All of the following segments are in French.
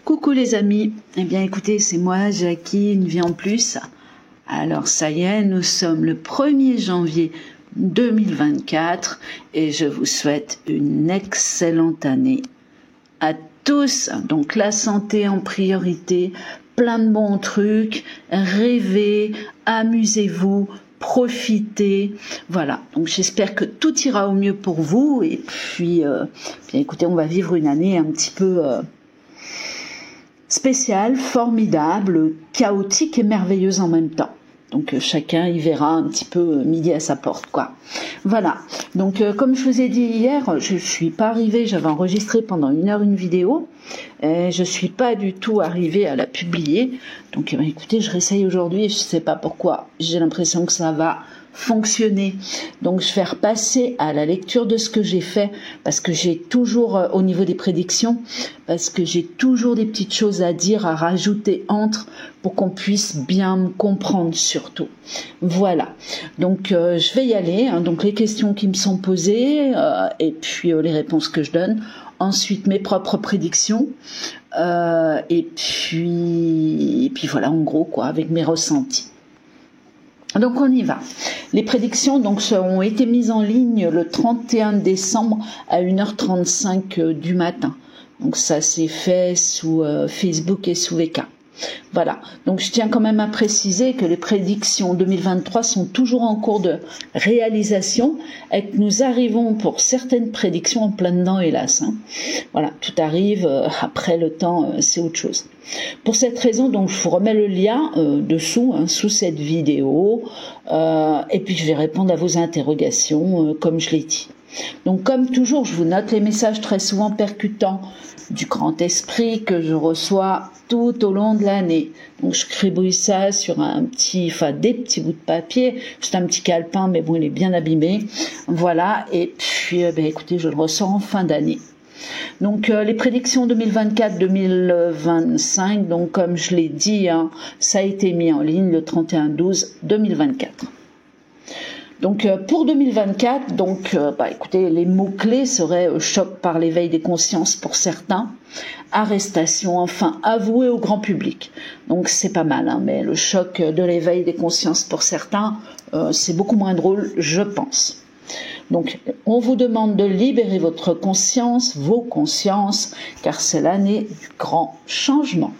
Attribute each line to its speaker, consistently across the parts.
Speaker 1: Coucou les amis, eh bien écoutez, c'est moi Jackie, une vie en plus. Alors ça y est, nous sommes le 1er janvier 2024 et je vous souhaite une excellente année à tous. Donc la santé en priorité, plein de bons trucs, rêvez, amusez-vous, profitez, voilà. Donc j'espère que tout ira au mieux pour vous et puis, bien écoutez, on va vivre une année un petit peu spéciale, formidable, chaotique et merveilleuse en même temps. Donc chacun y verra un petit peu midi à sa porte, quoi. Voilà. Donc comme je vous ai dit hier, je suis pas arrivée, j'avais enregistré pendant 1 heure une vidéo, et je suis pas du tout arrivée à la publier. Donc écoutez, je réessaye aujourd'hui, je sais pas pourquoi, j'ai l'impression que ça va fonctionner. Donc je vais repasser à la lecture de ce que j'ai fait, parce que j'ai toujours, au niveau des prédictions, parce que j'ai toujours des petites choses à dire, à rajouter entre, pour qu'on puisse bien me comprendre surtout. Voilà. Donc je vais y aller, hein. Donc les questions qui me sont posées, et puis les réponses que je donne. Ensuite mes propres prédictions, et puis voilà, en gros quoi, avec mes ressentis. Donc on y va. Les prédictions donc ont été mises en ligne le 31 décembre à 1h35 du matin. Donc ça s'est fait sous Facebook et sous VK. Voilà, donc je tiens quand même à préciser que les prédictions 2023 sont toujours en cours de réalisation et que nous arrivons pour certaines prédictions en plein dedans, hélas. Voilà, tout arrive, après le temps, c'est autre chose. Pour cette raison, donc je vous remets le lien dessous, sous cette vidéo, et puis je vais répondre à vos interrogations, comme je l'ai dit. Donc comme toujours, je vous note les messages très souvent percutants du grand esprit que je reçois tout au long de l'année. Donc je cribouille ça sur des petits bouts de papier, c'est un petit calepin, mais bon, il est bien abîmé. Voilà, et puis écoutez, je le ressors en fin d'année. Donc les prédictions 2024-2025, donc comme je l'ai dit, ça a été mis en ligne le 31/12/2024. Donc pour 2024, écoutez, les mots-clés seraient choc par l'éveil des consciences pour certains, arrestation enfin avouée au grand public. Donc c'est pas mal, mais le choc de l'éveil des consciences pour certains, c'est beaucoup moins drôle, je pense. Donc on vous demande de libérer votre conscience, vos consciences, car c'est l'année du grand changement.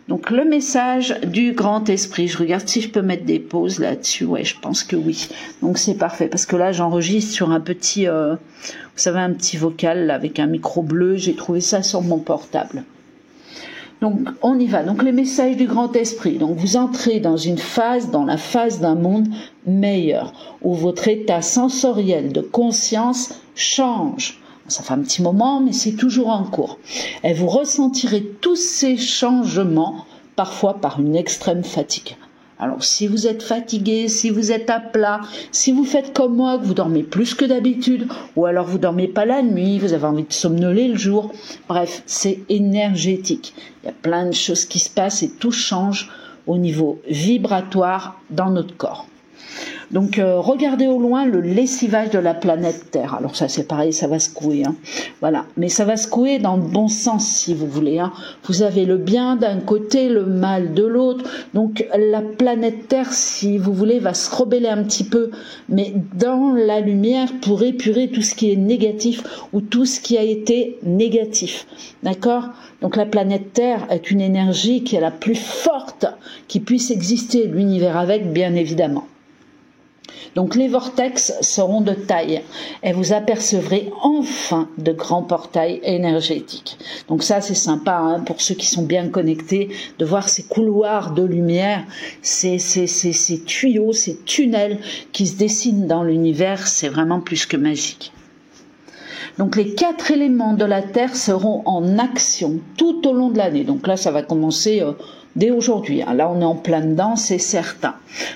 Speaker 1: Donc le message du grand esprit, je regarde si je peux mettre des pauses là-dessus, ouais je pense que oui, donc c'est parfait, parce que là j'enregistre sur un petit, vous savez, un petit vocal là, avec un micro bleu, j'ai trouvé ça sur mon portable. Donc on y va, donc les messages du grand esprit, donc vous entrez dans la phase d'un monde meilleur, où votre état sensoriel de conscience change. Ça fait un petit moment, mais c'est toujours en cours. Et vous ressentirez tous ces changements, parfois par une extrême fatigue. Alors, si vous êtes fatigué, si vous êtes à plat, si vous faites comme moi, que vous dormez plus que d'habitude, ou alors vous dormez pas la nuit, vous avez envie de somnoler le jour, bref, c'est énergétique. Il y a plein de choses qui se passent et tout change au niveau vibratoire dans notre corps. Donc regardez au loin le lessivage de la planète Terre. Alors ça c'est pareil, ça va secouer, voilà. Mais ça va secouer dans le bon sens si vous voulez. Vous avez le bien d'un côté, le mal de l'autre. Donc la planète Terre, si vous voulez, va se rebeller un petit peu, mais dans la lumière pour épurer tout ce qui est négatif ou tout ce qui a été négatif. D'accord ? Donc la planète Terre est une énergie qui est la plus forte qui puisse exister, l'univers avec, bien évidemment. Donc les vortex seront de taille et vous apercevrez enfin de grands portails énergétiques. Donc ça c'est sympa pour ceux qui sont bien connectés de voir ces couloirs de lumière, ces tuyaux, ces tunnels qui se dessinent dans l'univers, c'est vraiment plus que magique. Donc les 4 éléments de la Terre seront en action tout au long de l'année. Donc là ça va commencer dès aujourd'hui. Là, on est en plein dedans, c'est certain.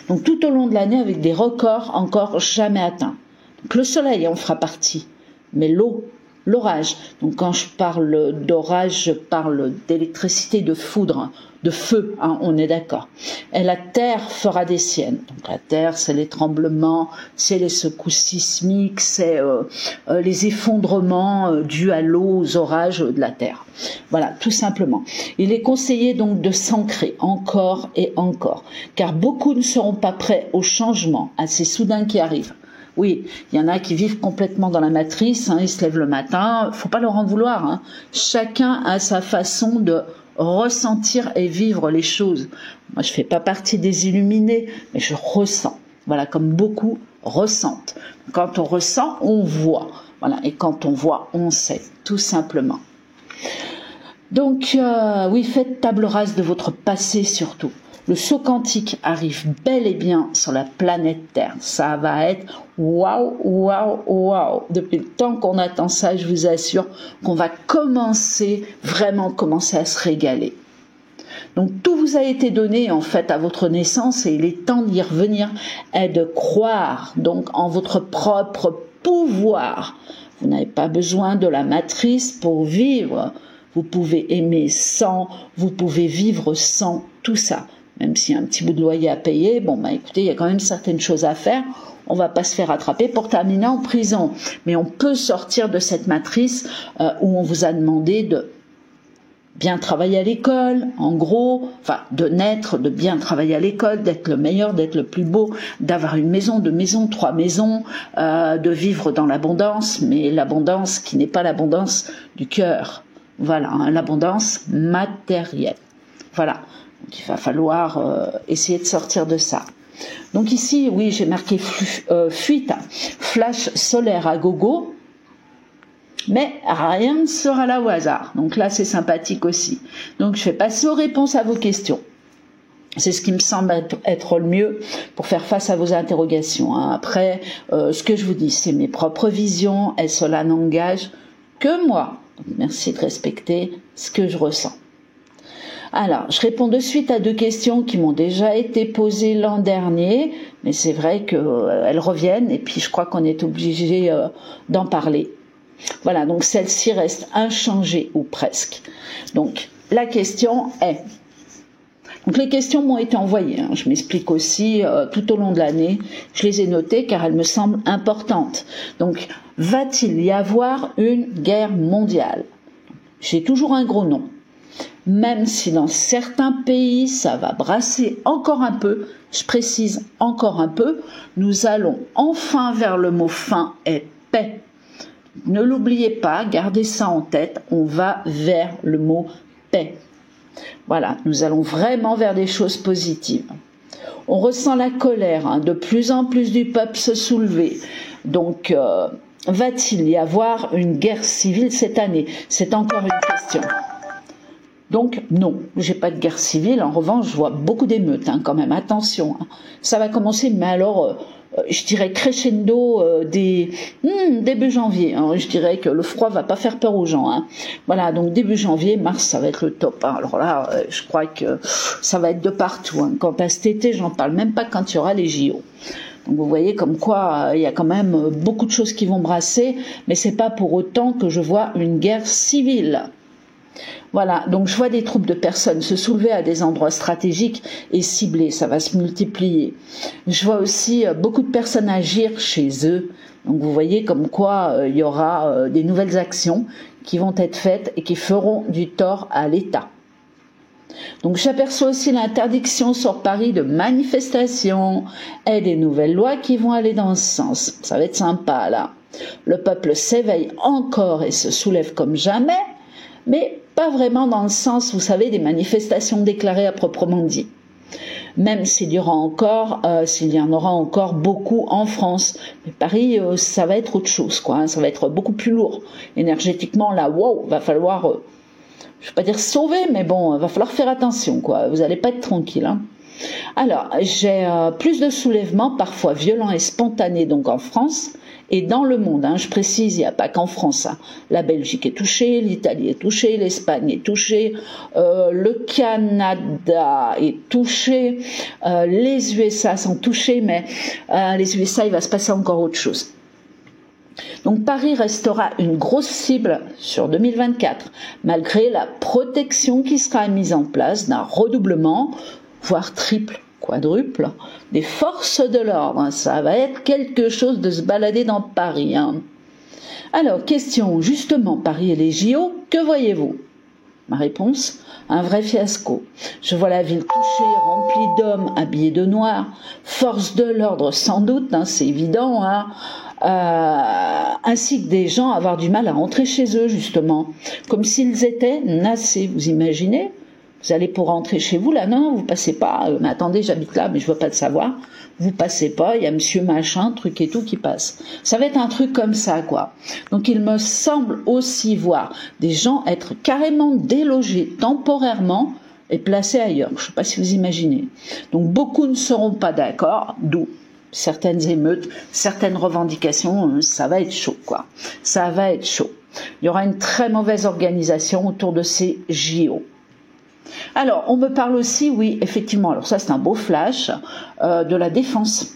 Speaker 1: Donc, tout au long de l'année, avec des records encore jamais atteints. Donc, le soleil en fera partie, mais l'eau, l'orage. Donc quand je parle d'orage, je parle d'électricité, de foudre, de feu, hein, on est d'accord. Et la terre fera des siennes. Donc la terre, c'est les tremblements, c'est les secousses sismiques, c'est les effondrements dus à l'eau, aux orages de la terre. Voilà, tout simplement. Il est conseillé donc de s'ancrer encore et encore, car beaucoup ne seront pas prêts au changement assez soudain qui arrive. Oui, il y en a qui vivent complètement dans la matrice, hein, ils se lèvent le matin, faut pas leur en vouloir. Hein. Chacun a sa façon de ressentir et vivre les choses. Moi, je fais pas partie des illuminés, mais je ressens. Voilà, comme beaucoup ressentent. Quand on ressent, on voit. Voilà, et quand on voit, on sait, tout simplement. Donc, oui, faites table rase de votre passé surtout. Le saut quantique arrive bel et bien sur la planète Terre. Ça va être waouh, waouh, waouh. Depuis le temps qu'on attend ça, je vous assure qu'on va vraiment commencer à se régaler. Donc tout vous a été donné en fait à votre naissance et il est temps d'y revenir et de croire donc en votre propre pouvoir. Vous n'avez pas besoin de la matrice pour vivre. Vous pouvez aimer sans, vous pouvez vivre sans, tout ça. Même s'il y a un petit bout de loyer à payer, bon bah écoutez, il y a quand même certaines choses à faire. On va pas se faire attraper pour terminer en prison. Mais on peut sortir de cette matrice où on vous a demandé de bien travailler à l'école, en gros, enfin de naître, de bien travailler à l'école, d'être le meilleur, d'être le plus beau, d'avoir une maison, 2 maisons, 3 maisons, de vivre dans l'abondance, mais l'abondance qui n'est pas l'abondance du cœur. Voilà, hein, l'abondance matérielle. Voilà. Donc il va falloir essayer de sortir de ça. Donc ici, oui, j'ai marqué fuite, flash solaire à gogo, mais rien ne sera là au hasard. Donc là, c'est sympathique aussi. Donc je vais passer aux réponses à vos questions. C'est ce qui me semble être le mieux pour faire face à vos interrogations. Hein. Après, ce que je vous dis, c'est mes propres visions, et cela n'engage que moi. Donc, merci de respecter ce que je ressens. Alors, je réponds de suite à 2 questions qui m'ont déjà été posées l'an dernier, mais c'est vrai qu'elles reviennent et puis je crois qu'on est obligé d'en parler. Voilà, donc celle-ci reste inchangée ou presque. Donc, la question est... Donc les questions m'ont été envoyées, hein. Je m'explique aussi tout au long de l'année, je les ai notées car elles me semblent importantes. Donc, va-t-il y avoir une guerre mondiale? J'ai toujours un gros nom. Même si dans certains pays ça va brasser encore un peu, je précise encore un peu, nous allons enfin vers le mot fin et paix. Ne l'oubliez pas, gardez ça en tête, on va vers le mot paix. Voilà, nous allons vraiment vers des choses positives. On ressent la colère, hein, de plus en plus du peuple se soulever. Donc, va-t-il y avoir une guerre civile cette année? C'est encore une question. Donc non, j'ai pas de guerre civile. En revanche, je vois beaucoup d'émeutes, hein, quand même. Attention, hein. Ça va commencer, mais alors, je dirais crescendo début janvier. Hein. Je dirais que le froid va pas faire peur aux gens. Hein. Voilà, donc début janvier, mars, ça va être le top. Hein. Alors là, je crois que ça va être de partout. Hein. Quant à cet été, j'en parle même pas quand il y aura les JO. Donc vous voyez comme quoi il y a quand même beaucoup de choses qui vont brasser, mais c'est pas pour autant que je vois une guerre civile. Voilà, donc je vois des troupes de personnes se soulever à des endroits stratégiques et ciblés, ça va se multiplier. Je vois aussi beaucoup de personnes agir chez eux, donc vous voyez comme quoi il y aura des nouvelles actions qui vont être faites et qui feront du tort à l'État. Donc j'aperçois aussi l'interdiction sur Paris de manifestations et des nouvelles lois qui vont aller dans ce sens. Ça va être sympa là. Le peuple s'éveille encore et se soulève comme jamais, mais pas vraiment dans le sens, vous savez, des manifestations déclarées à proprement dit. Même s'il y en aura encore beaucoup en France. Mais Paris, ça va être autre chose, quoi. Hein, ça va être beaucoup plus lourd. Énergétiquement, là, wow, va falloir, je vais pas dire sauver, mais bon, va falloir faire attention, quoi. Vous allez pas être tranquille, hein. Alors, j'ai plus de soulèvements, parfois violents et spontanés, donc en France et dans le monde. Hein, je précise, il n'y a pas qu'en France. Hein. La Belgique est touchée, l'Italie est touchée, l'Espagne est touchée, le Canada est touché, les USA sont touchés, mais les USA, il va se passer encore autre chose. Donc Paris restera une grosse cible sur 2024, malgré la protection qui sera mise en place d'un redoublement, voire triple, quadruple, des forces de l'ordre. Ça va être quelque chose de se balader dans Paris. Alors, question, justement, Paris et les JO, que voyez-vous? Ma réponse, un vrai fiasco. Je vois la ville touchée, remplie d'hommes habillés de noir, force de l'ordre sans doute, c'est évident, ainsi que des gens avoir du mal à rentrer chez eux, justement, comme s'ils étaient nassés, vous imaginez? Vous allez pour rentrer chez vous, là, non, vous passez pas, mais attendez, j'habite là, mais je veux pas le savoir, vous passez pas, il y a monsieur machin, truc et tout qui passe. Ça va être un truc comme ça, quoi. Donc il me semble aussi voir des gens être carrément délogés temporairement et placés ailleurs, je sais pas si vous imaginez. Donc beaucoup ne seront pas d'accord, d'où certaines émeutes, certaines revendications, ça va être chaud, quoi. Ça va être chaud. Il y aura une très mauvaise organisation autour de ces JO. Alors, on me parle aussi, oui, effectivement, alors ça c'est un beau flash, de la Défense.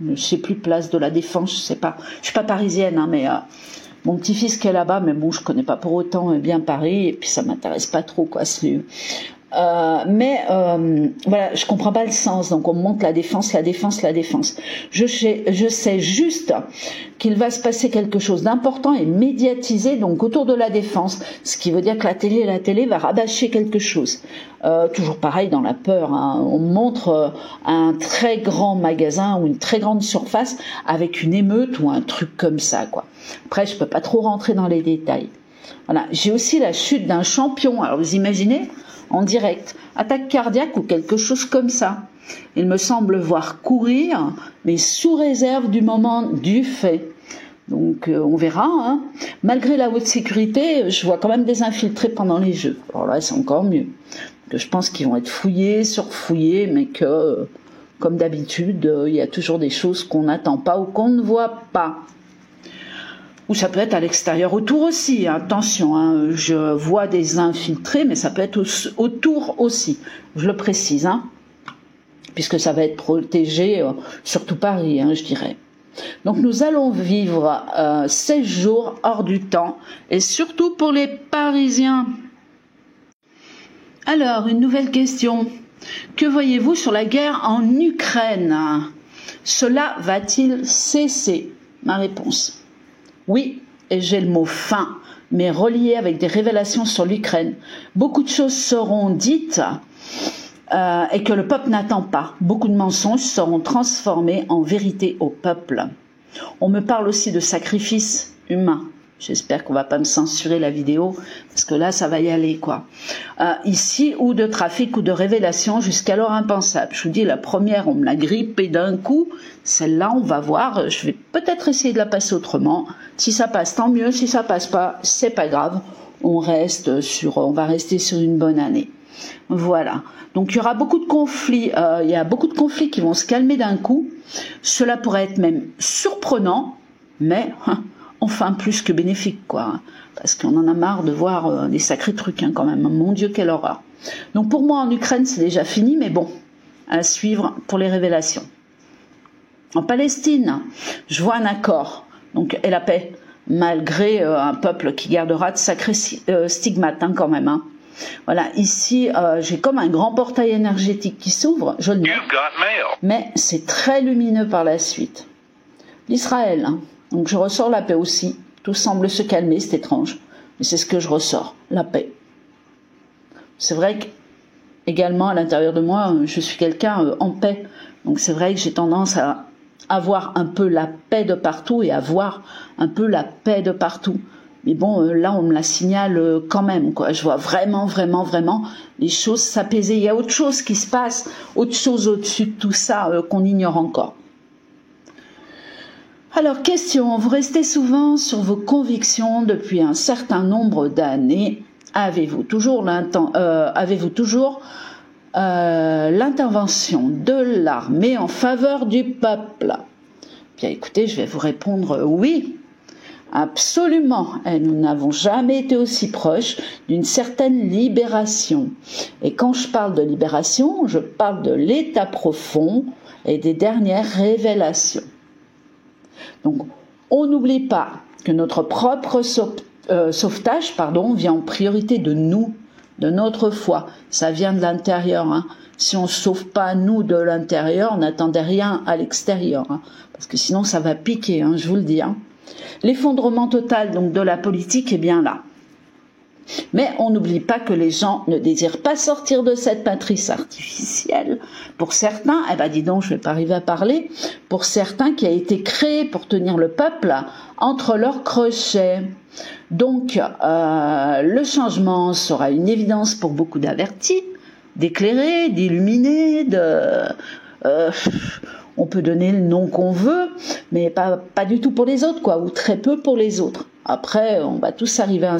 Speaker 1: Je ne sais plus, place de la Défense, je sais pas. Je suis pas parisienne, mais mon petit-fils qui est là-bas, mais bon, je connais pas pour autant bien Paris, et puis ça m'intéresse pas trop, quoi. Voilà, je comprends pas le sens. Donc on monte la défense. Je sais juste qu'il va se passer quelque chose d'important et médiatisé donc autour de la défense, ce qui veut dire que la télé va rabâcher quelque chose. Toujours pareil dans la peur. On montre un très grand magasin ou une très grande surface avec une émeute ou un truc comme ça, quoi. Après, je peux pas trop rentrer dans les détails. Voilà. J'ai aussi la chute d'un champion. Alors vous imaginez? En direct, attaque cardiaque ou quelque chose comme ça. Il me semble voir courir, mais sous réserve du moment du fait. Donc on verra. Malgré la haute sécurité, je vois quand même des infiltrés pendant les Jeux. Alors là, c'est encore mieux. Je pense qu'ils vont être fouillés, surfouillés, mais que, comme d'habitude, il y a toujours des choses qu'on n'attend pas ou qu'on ne voit pas. Ou ça peut être à l'extérieur autour aussi, attention, je vois des infiltrés, mais ça peut être autour aussi, je le précise, puisque ça va être protégé, surtout Paris, je dirais. Donc nous allons vivre 16 jours hors du temps, et surtout pour les Parisiens. Alors, une nouvelle question. Que voyez-vous sur la guerre en Ukraine? Cela va-t-il cesser? Ma réponse. Oui, et j'ai le mot fin, mais relié avec des révélations sur l'Ukraine. Beaucoup de choses seront dites et que le peuple n'attend pas. Beaucoup de mensonges seront transformés en vérité au peuple. On me parle aussi de sacrifices humains. J'espère qu'on va pas me censurer la vidéo, parce que là, ça va y aller, quoi. Ici, ou de trafic ou de révélation jusqu'alors impensable. Je vous dis, la première, on me l'a grippée d'un coup. Celle-là, on va voir. Je vais peut-être essayer de la passer autrement. Si ça passe, tant mieux. Si ça passe pas, c'est pas grave. On va rester sur une bonne année. Voilà. Donc, il y aura beaucoup de conflits. Il y a beaucoup de conflits qui vont se calmer d'un coup. Cela pourrait être même surprenant, mais enfin plus que bénéfique, quoi, parce qu'on en a marre de voir des sacrés trucs, quand même. Mon Dieu, quelle horreur. Donc pour moi en Ukraine c'est déjà fini, mais bon, à suivre pour les révélations. En Palestine, je vois un accord, donc et la paix, malgré un peuple qui gardera de sacrés stigmates, quand même. Voilà, ici j'ai comme un grand portail énergétique qui s'ouvre, je le note, mais c'est très lumineux par la suite. L'Israël, donc je ressors la paix aussi. Tout semble se calmer, c'est étrange. Mais c'est ce que je ressors, la paix. C'est vrai qu'également à l'intérieur de moi, je suis quelqu'un en paix. Donc c'est vrai que j'ai tendance à avoir un peu la paix de partout et à voir un peu la paix de partout. Mais bon, là on me la signale quand même, quoi. Je vois vraiment les choses s'apaiser. Il y a autre chose qui se passe, autre chose au-dessus de tout ça qu'on ignore encore. Alors, question, vous restez souvent sur vos convictions depuis un certain nombre d'années. Avez-vous toujours l'intervention de l'armée en faveur du peuple? Bien écoutez, je vais vous répondre oui, absolument. Et nous n'avons jamais été aussi proches d'une certaine libération. Et quand je parle de libération, je parle de l'état profond et des dernières révélations. Donc, On n'oublie pas que notre propre sauvetage vient en priorité de nous, de notre foi. Ça vient de l'intérieur. Hein. Si on ne sauve pas nous de l'intérieur, on n'attendait rien à l'extérieur. Hein, parce que sinon ça va piquer, hein, je vous le dis. Hein. L'effondrement total donc, de la politique est bien là. Mais on n'oublie pas que les gens ne désirent pas sortir de cette matrice artificielle. Pour certains, dis donc, je ne vais pas arriver à parler, pour certains qui a été créée pour tenir le peuple entre leurs crochets. Donc, le changement sera une évidence pour beaucoup d'avertis, d'éclairés, d'illuminés, on peut donner le nom qu'on veut, mais pas du tout pour les autres, quoi, ou très peu pour les autres. Après, on va tous arriver à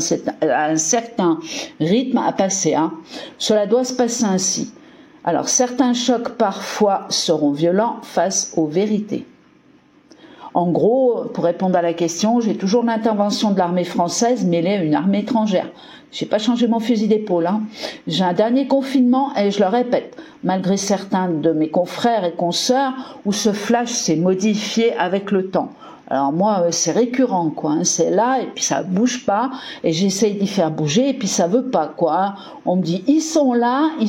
Speaker 1: un certain rythme à passer. Hein. Cela doit se passer ainsi. Alors, certains chocs parfois seront violents face aux vérités. En gros, pour répondre à la question, j'ai toujours l'intervention de l'armée française mêlée à une armée étrangère. J'ai pas changé mon fusil d'épaule. Hein. J'ai un dernier confinement et je le répète, malgré certains de mes confrères et consoeurs, où ce flash s'est modifié avec le temps. Alors moi, c'est récurrent, quoi. Hein. C'est là et puis ça bouge pas et j'essaye d'y faire bouger et puis ça veut pas, quoi. Hein. On me dit ils sont là et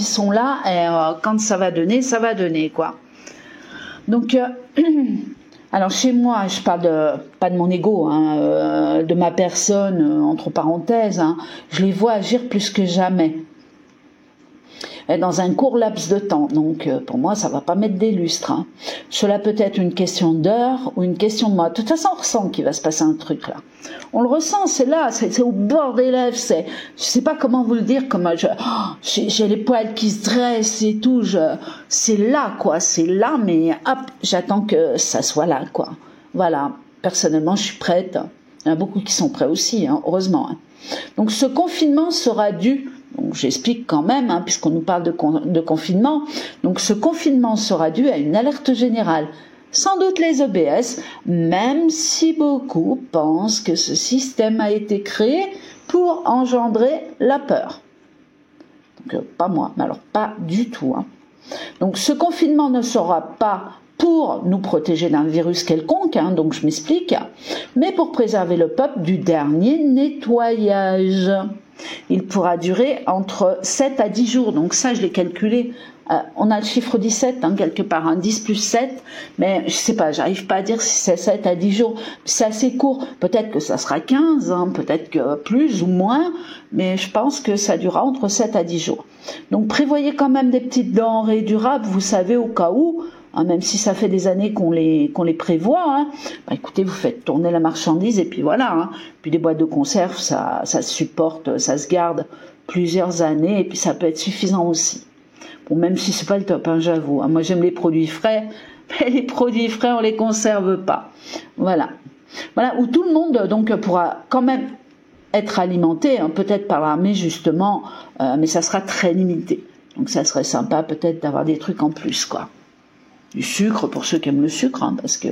Speaker 1: quand ça va donner, quoi. Donc alors chez moi, je parle pas de mon ego, hein, de ma personne, entre parenthèses, hein, je les vois agir plus que jamais. Et dans un court laps de temps, donc pour moi ça va pas mettre des lustres. Hein. Cela peut être une question d'heure ou une question de mois. De toute façon on ressent qu'il va se passer un truc là. On le ressent, c'est là, c'est au bord des lèvres, je sais pas comment vous le dire, j'ai les poils qui se dressent et tout, c'est là quoi, c'est là, mais hop, j'attends que ça soit là quoi. Voilà, personnellement je suis prête. Il y en a beaucoup qui sont prêts aussi, hein, heureusement. Hein. Donc ce confinement sera dû. Donc j'explique quand même, hein, puisqu'on nous parle de confinement. Donc ce confinement sera dû à une alerte générale. Sans doute les EBS, même si beaucoup pensent que ce système a été créé pour engendrer la peur. Donc pas moi, mais alors pas du tout. Hein. Donc ce confinement ne sera pas pour nous protéger d'un virus quelconque, hein, donc je m'explique, mais pour préserver le peuple du dernier nettoyage. Il pourra durer entre 7 à 10 jours, donc ça je l'ai calculé, on a le chiffre 17 hein, quelque part, hein, 10 plus 7, mais je sais pas, j'arrive pas à dire si c'est 7 à 10 jours, c'est assez court, peut-être que ça sera 15, hein, peut-être que plus ou moins, mais je pense que ça durera entre 7 à 10 jours. Donc prévoyez quand même des petites denrées durables, vous savez, au cas où, hein, même si ça fait des années qu'on les prévoit, hein, écoutez, vous faites tourner la marchandise et puis voilà. Hein. Puis des boîtes de conserve, ça se supporte, ça se garde plusieurs années et puis ça peut être suffisant aussi. Bon, même si c'est pas le top, hein, j'avoue. Hein. Moi, j'aime les produits frais, mais les produits frais, on les conserve pas. Voilà. Voilà, où tout le monde donc pourra quand même être alimenté, hein, peut-être par l'armée justement, mais ça sera très limité. Donc ça serait sympa peut-être d'avoir des trucs en plus, quoi. Du sucre pour ceux qui aiment le sucre, hein, parce que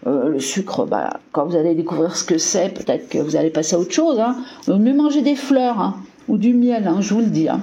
Speaker 1: le sucre, quand vous allez découvrir ce que c'est, peut-être que vous allez passer à autre chose. Hein. Mieux manger des fleurs hein, ou du miel, hein, je vous le dis. Hein.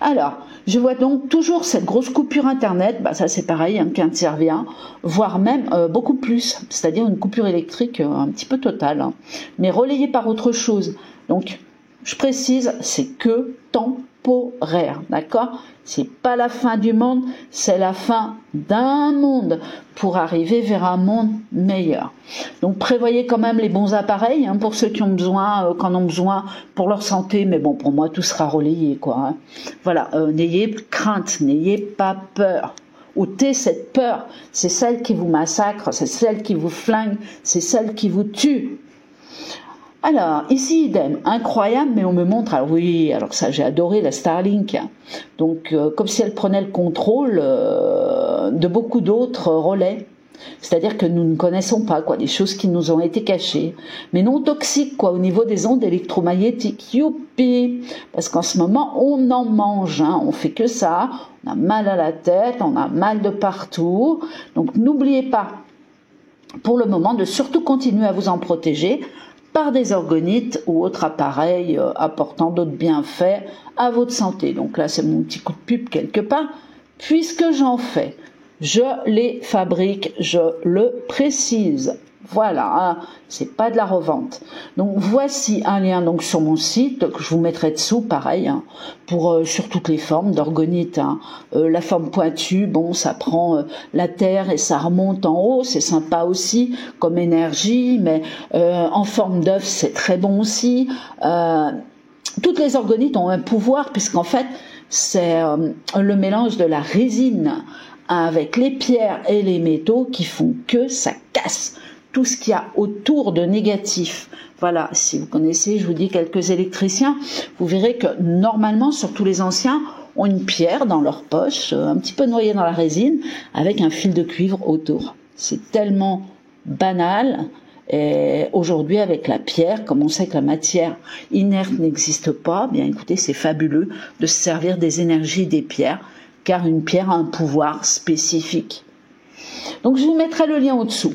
Speaker 1: Alors, je vois donc toujours cette grosse coupure internet, ça c'est pareil, hein, qui intervient, voire même beaucoup plus, c'est-à-dire une coupure électrique un petit peu totale, hein, mais relayée par autre chose. Donc, je précise, c'est que temporaire, d'accord ? C'est pas la fin du monde, c'est la fin d'un monde pour arriver vers un monde meilleur. Donc prévoyez quand même les bons appareils hein, pour ceux qui ont besoin, qu'en ont besoin pour leur santé. Mais bon, pour moi, tout sera relayé, quoi. Hein. Voilà, n'ayez crainte, n'ayez pas peur. Ôtez cette peur. C'est celle qui vous massacre, c'est celle qui vous flingue, c'est celle qui vous tue. Alors, ici, idem, incroyable, mais on me montre, alors oui, alors ça, j'ai adoré la Starlink, donc comme si elle prenait le contrôle de beaucoup d'autres relais, c'est-à-dire que nous ne connaissons pas, quoi, des choses qui nous ont été cachées, mais non toxiques, quoi, au niveau des ondes électromagnétiques, youpi, parce qu'en ce moment, on en mange, hein, on fait que ça, on a mal à la tête, on a mal de partout, donc n'oubliez pas, pour le moment, de surtout continuer à vous en protéger, par des orgonites ou autres appareils apportant d'autres bienfaits à votre santé. Donc là, c'est mon petit coup de pub quelque part, puisque j'en fais. Je les fabrique, je le précise. Voilà, hein, c'est pas de la revente. Donc voici un lien donc sur mon site que je vous mettrai dessous, pareil, hein, pour sur toutes les formes d'orgonite. Hein. La forme pointue, bon, ça prend la terre et ça remonte en haut, c'est sympa aussi comme énergie, mais en forme d'œuf, c'est très bon aussi. Toutes les organites ont un pouvoir puisqu'en fait, c'est le mélange de la résine avec les pierres et les métaux qui font que ça casse tout ce qu'il y a autour de négatif. Voilà, si vous connaissez, je vous dis, quelques électriciens, vous verrez que normalement, surtout les anciens, ont une pierre dans leur poche, un petit peu noyée dans la résine, avec un fil de cuivre autour. C'est tellement banal. Et aujourd'hui, avec la pierre, comme on sait que la matière inerte n'existe pas, bien écoutez, c'est fabuleux de se servir des énergies des pierres, car une pierre a un pouvoir spécifique. Donc je vous mettrai le lien au-dessous.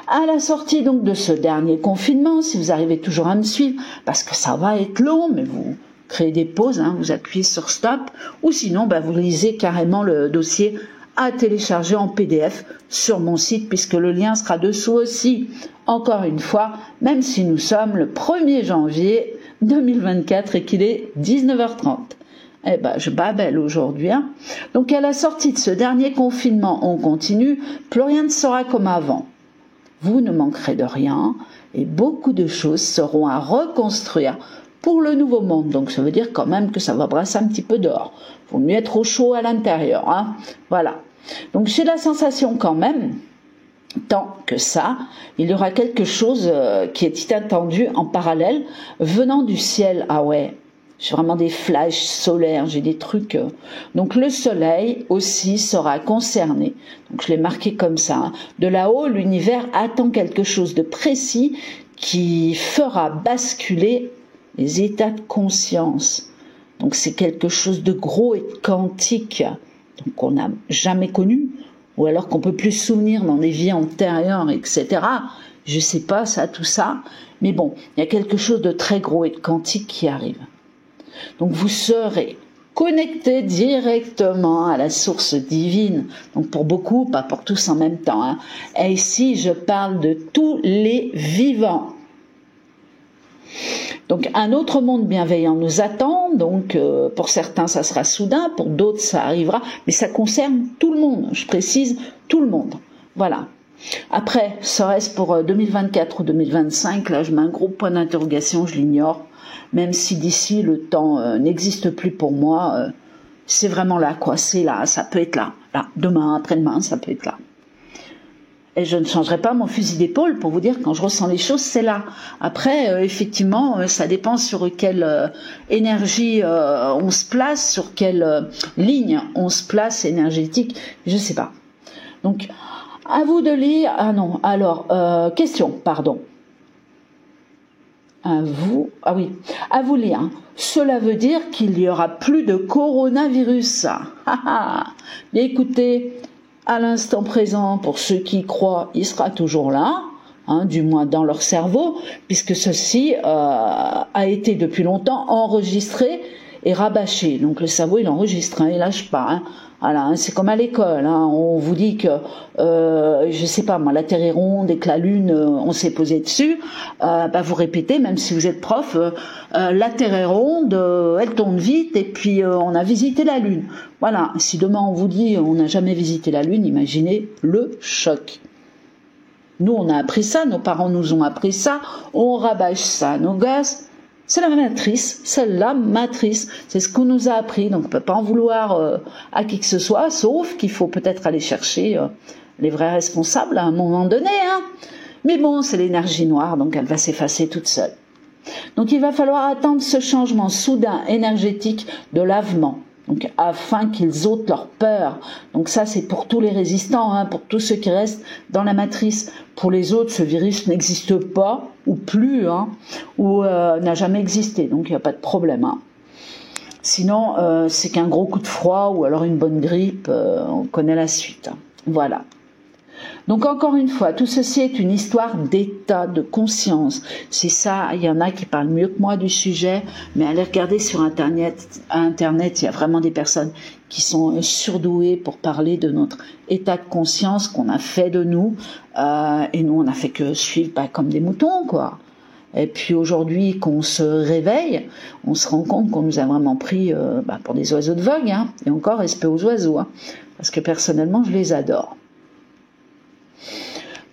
Speaker 1: À la sortie donc de ce dernier confinement, si vous arrivez toujours à me suivre, parce que ça va être long, mais vous créez des pauses, hein, vous appuyez sur stop, ou sinon vous lisez carrément le dossier à télécharger en PDF sur mon site, puisque le lien sera dessous aussi. Encore une fois, même si nous sommes le 1er janvier 2024 et qu'il est 19h30. Je babelle aujourd'hui. Hein. Donc à la sortie de ce dernier confinement, on continue, plus rien ne sera comme avant. Vous ne manquerez de rien et beaucoup de choses seront à reconstruire pour le nouveau monde. Donc ça veut dire quand même que ça va brasser un petit peu dehors. Il faut mieux être au chaud à l'intérieur. Hein. Voilà. Donc j'ai la sensation quand même, tant que ça, il y aura quelque chose qui est inattendu en parallèle venant du ciel. Ah ouais, j'ai vraiment des flashs solaires, j'ai des trucs. Donc le soleil aussi sera concerné. Donc je l'ai marqué comme ça. Hein. De là-haut, l'univers attend quelque chose de précis qui fera basculer les états de conscience. Donc c'est quelque chose de gros et de quantique, donc qu'on n'a jamais connu, ou alors qu'on peut plus se souvenir dans des vies antérieures, etc. Je sais pas ça, tout ça, mais bon, il y a quelque chose de très gros et de quantique qui arrive. Donc vous serez connecté directement à la source divine. Donc pour beaucoup, pas pour tous en même temps. Hein. Et ici, je parle de tous les vivants. Donc un autre monde bienveillant nous attend. Donc pour certains, ça sera soudain, pour d'autres, ça arrivera. Mais ça concerne tout le monde. Je précise, tout le monde. Voilà. Après, serait-ce pour 2024 ou 2025? Là, je mets un gros point d'interrogation, je l'ignore. Même si d'ici le temps n'existe plus pour moi, c'est vraiment là, quoi. C'est là, ça peut être là. Là, demain, après-demain, ça peut être là. Et je ne changerai pas mon fusil d'épaule pour vous dire quand je ressens les choses, c'est là. Après, effectivement, ça dépend sur quelle énergie on se place, sur quelle ligne on se place énergétique, je sais pas. Donc, à vous de lire. Ah non, alors, question, pardon. À vous lire. Cela veut dire qu'il n'y aura plus de coronavirus. Bien écoutez, à l'instant présent, pour ceux qui y croient, il sera toujours là, hein, du moins dans leur cerveau, puisque ceci a été depuis longtemps enregistré et rabâché. Donc le cerveau, il enregistre, hein, il lâche pas. Hein. Voilà, hein, c'est comme à l'école, hein, on vous dit que, je sais pas moi, la Terre est ronde et que la Lune, on s'est posé dessus, vous répétez, même si vous êtes prof, la Terre est ronde, elle tourne vite et puis on a visité la Lune. Voilà, si demain on vous dit on n'a jamais visité la Lune, imaginez le choc. Nous on a appris ça, nos parents nous ont appris ça, on rabâche ça à nos gosses. C'est la matrice, c'est ce qu'on nous a appris, donc on ne peut pas en vouloir à qui que ce soit, sauf qu'il faut peut-être aller chercher les vrais responsables à un moment donné. Hein. Mais bon, c'est l'énergie noire, donc elle va s'effacer toute seule. Donc il va falloir attendre ce changement soudain énergétique de lavement, donc afin qu'ils ôtent leur peur. Donc ça c'est pour tous les résistants, hein, pour tous ceux qui restent dans la matrice. Pour les autres, ce virus n'existe pas, ou plus, hein, ou n'a jamais existé, donc il n'y a pas de problème. Hein. Sinon, c'est qu'un gros coup de froid ou alors une bonne grippe, on connaît la suite. Hein. Voilà. Donc encore une fois, tout ceci est une histoire d'état de conscience. C'est ça, il y en a qui parlent mieux que moi du sujet, mais allez regarder sur Internet, il y a vraiment des personnes qui sont surdouées pour parler de notre état de conscience qu'on a fait de nous, et nous on n'a fait que suivre comme des moutons, quoi. Et puis aujourd'hui qu'on se réveille, on se rend compte qu'on nous a vraiment pris pour des oiseaux de vogue, hein, et encore respect aux oiseaux, hein, parce que personnellement je les adore.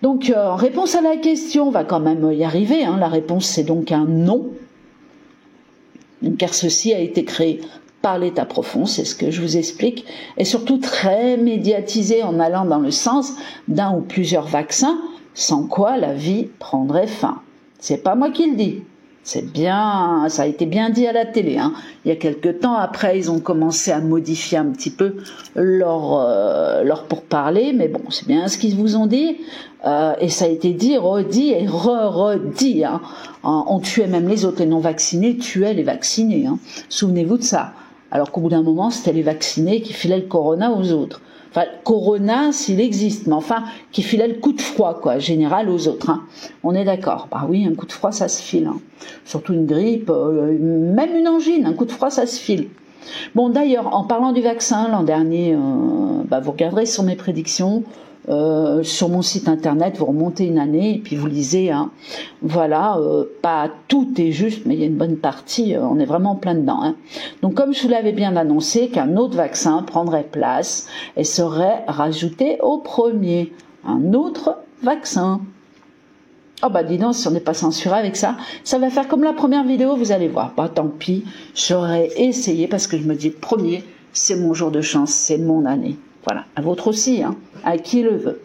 Speaker 1: Donc, en réponse à la question, on va quand même y arriver. Hein. La réponse, c'est donc un non. Car ceci a été créé par l'état profond, c'est ce que je vous explique, et surtout très médiatisé en allant dans le sens d'un ou plusieurs vaccins, sans quoi la vie prendrait fin. C'est pas moi qui le dis. C'est bien, ça a été bien dit à la télé. Hein. Il y a quelques temps, après, ils ont commencé à modifier un petit peu leur pourparler, mais bon, c'est bien ce qu'ils vous ont dit. Et ça a été dit, redit et redit. Hein. On tuait même les autres, les non-vaccinés tuaient les vaccinés. Hein. Souvenez-vous de ça. Alors qu'au bout d'un moment, c'était les vaccinés qui filaient le corona aux autres. Enfin, corona s'il existe, mais enfin, qui filait le coup de froid, quoi, général aux autres. Hein. On est d'accord. Bah oui, un coup de froid, ça se file. Hein. Surtout une grippe, même une angine, un coup de froid, ça se file. Bon, d'ailleurs, en parlant du vaccin, l'an dernier, vous regarderez sur mes prédictions, sur mon site internet, vous remontez une année et puis vous lisez, hein, voilà, pas tout est juste, mais il y a une bonne partie, on est vraiment plein dedans. Hein. Donc comme je vous l'avais bien annoncé, qu'un autre vaccin prendrait place et serait rajouté au premier, un autre vaccin. Oh bah dis donc, si on n'est pas censuré avec ça, ça va faire comme la première vidéo, vous allez voir. Bah tant pis, j'aurais essayé parce que je me dis, premier, c'est mon jour de chance, c'est mon année. Voilà, à votre aussi, hein, à qui le veut.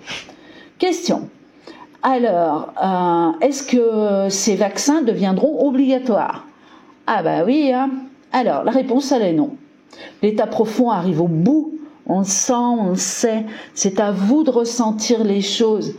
Speaker 1: Question. Alors, est-ce que ces vaccins deviendront obligatoires? Ah bah oui, hein. Alors, la réponse, elle est non. L'état profond arrive au bout, on le sent, on le sait, c'est à vous de ressentir les choses.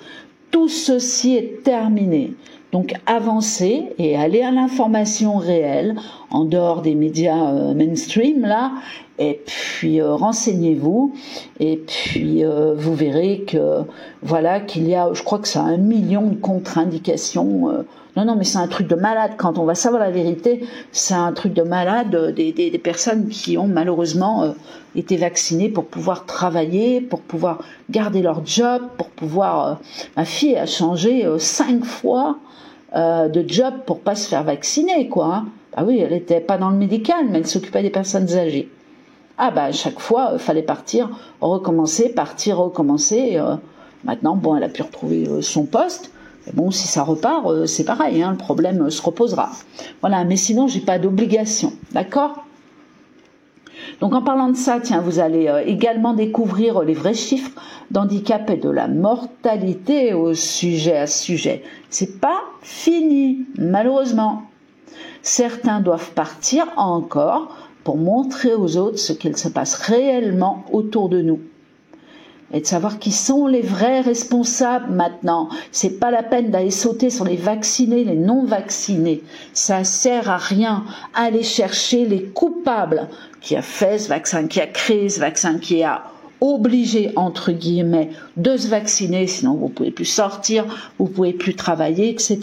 Speaker 1: Tout ceci est terminé. Donc avancez et allez à l'information réelle, en dehors des médias mainstream, là, et puis renseignez-vous, et puis vous verrez que, voilà, qu'il y a, je crois que c'est 1 million de contre-indications. Non, mais c'est un truc de malade. Quand on va savoir la vérité, c'est un truc de malade des personnes qui ont malheureusement été vaccinées pour pouvoir travailler, pour pouvoir garder leur job, pour pouvoir... ma fille a changé 5 fois de job pour pas se faire vacciner, quoi. Hein. Ah oui, elle était pas dans le médical, mais elle s'occupait des personnes âgées. Ah bah à chaque fois, fallait partir, recommencer. Maintenant, bon, elle a pu retrouver son poste. Mais bon, si ça repart, c'est pareil, hein, le problème se reposera. Voilà, mais sinon, j'ai pas d'obligation, d'accord ? Donc en parlant de ça, tiens, vous allez également découvrir les vrais chiffres d'handicap et de la mortalité à ce sujet. C'est pas fini, malheureusement. Certains doivent partir encore pour montrer aux autres ce qu'il se passe réellement autour de nous. Et de savoir qui sont les vrais responsables maintenant. C'est pas la peine d'aller sauter sur les vaccinés, les non vaccinés. Ça sert à rien. Aller chercher les coupables. Qui a fait ce vaccin, qui a créé ce vaccin, qui a obligé, entre guillemets, de se vacciner, sinon vous pouvez plus sortir, vous pouvez plus travailler, etc.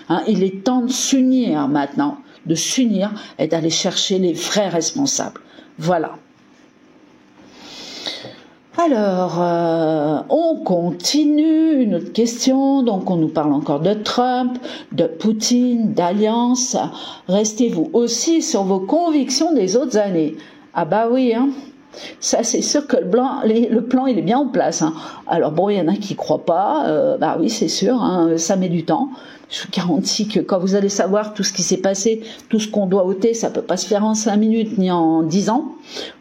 Speaker 1: Hein, il est temps de s'unir maintenant, de s'unir et d'aller chercher les vrais responsables. Voilà. Alors, on continue, une autre question, donc on nous parle encore de Trump, de Poutine, d'alliance. Restez-vous aussi sur vos convictions des autres années. Ah bah oui, hein. Ça c'est sûr que le plan il est bien en place. Hein. Alors bon, il y en a qui croient pas, bah oui c'est sûr, hein, ça met du temps. Je vous garantis que quand vous allez savoir tout ce qui s'est passé, tout ce qu'on doit ôter, ça peut pas se faire en 5 minutes ni en 10 ans.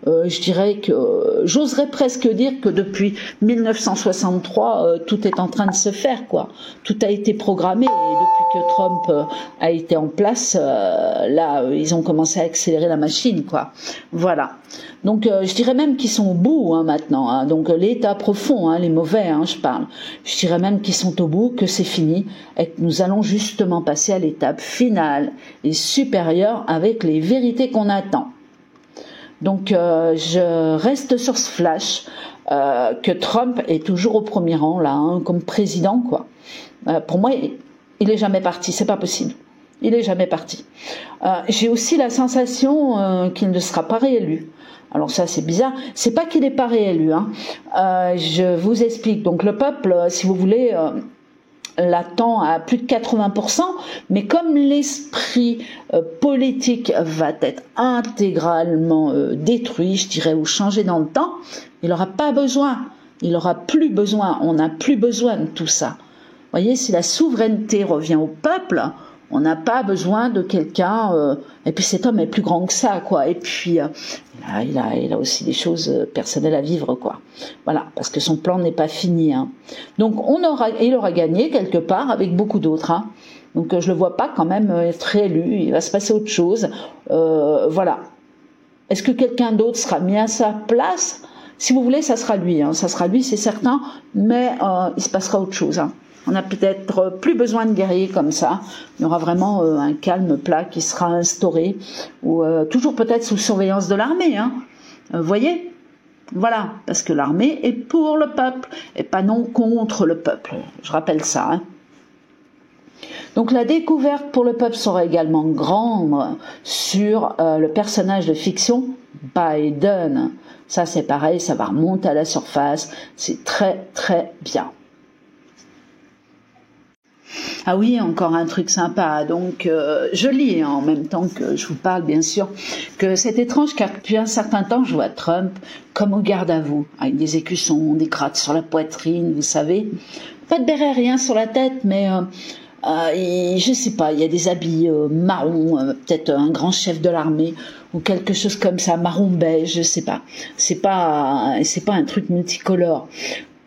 Speaker 1: Je dirais que, j'oserais presque dire que depuis 1963, tout est en train de se faire, quoi. Tout a été programmé et depuis que Trump a été en place, là, ils ont commencé à accélérer la machine, quoi. Voilà. Donc, je dirais même qu'ils sont au bout, hein, maintenant. Hein. Donc, l'état profond, hein, les mauvais, hein, je parle. Je dirais même qu'ils sont au bout, que c'est fini et que nous allons justement passer à l'étape finale et supérieure avec les vérités qu'on attend. Donc je reste sur ce flash que Trump est toujours au premier rang là, hein, comme président quoi. Pour moi, il est jamais parti, c'est pas possible. Il est jamais parti. J'ai aussi la sensation qu'il ne sera pas réélu. Alors ça c'est bizarre, c'est pas qu'il n'est pas réélu, hein. Je vous explique. Donc le peuple, si vous voulez, l'attend à plus de 80%, mais comme l'esprit politique va être intégralement détruit, je dirais, ou changé dans le temps, il n'aura pas besoin, il n'aura plus besoin, on n'a plus besoin de tout ça. Vous voyez, si la souveraineté revient au peuple, on n'a pas besoin de quelqu'un, et puis cet homme est plus grand que ça, quoi, et puis il a aussi des choses personnelles à vivre, quoi. Voilà, parce que son plan n'est pas fini, hein. Donc il aura gagné quelque part avec beaucoup d'autres, hein. Donc je le vois pas quand même être réélu, il va se passer autre chose, voilà. Est-ce que quelqu'un d'autre sera mis à sa place? Si vous voulez, ça sera lui, hein. Ça sera lui, c'est certain, mais il se passera autre chose, hein. On n'a peut-être plus besoin de guerriers comme ça. Il y aura vraiment un calme plat qui sera instauré, ou toujours peut-être sous surveillance de l'armée, hein. Vous voyez? Voilà, parce que l'armée est pour le peuple et pas non contre le peuple. Je rappelle ça, hein. Donc la découverte pour le peuple sera également grande sur le personnage de fiction Biden. Ça c'est pareil, ça va remonter à la surface. C'est très très bien. Ah oui, encore un truc sympa. Donc, je lis en même temps que je vous parle, bien sûr, que c'est étrange car depuis un certain temps, je vois Trump comme au garde à vous, avec des écussons, des grattes sur la poitrine, vous savez. Pas de béret, rien sur la tête, mais je sais pas, il y a des habits marrons, peut-être un grand chef de l'armée ou quelque chose comme ça, marron beige, je sais pas. C'est pas un truc multicolore.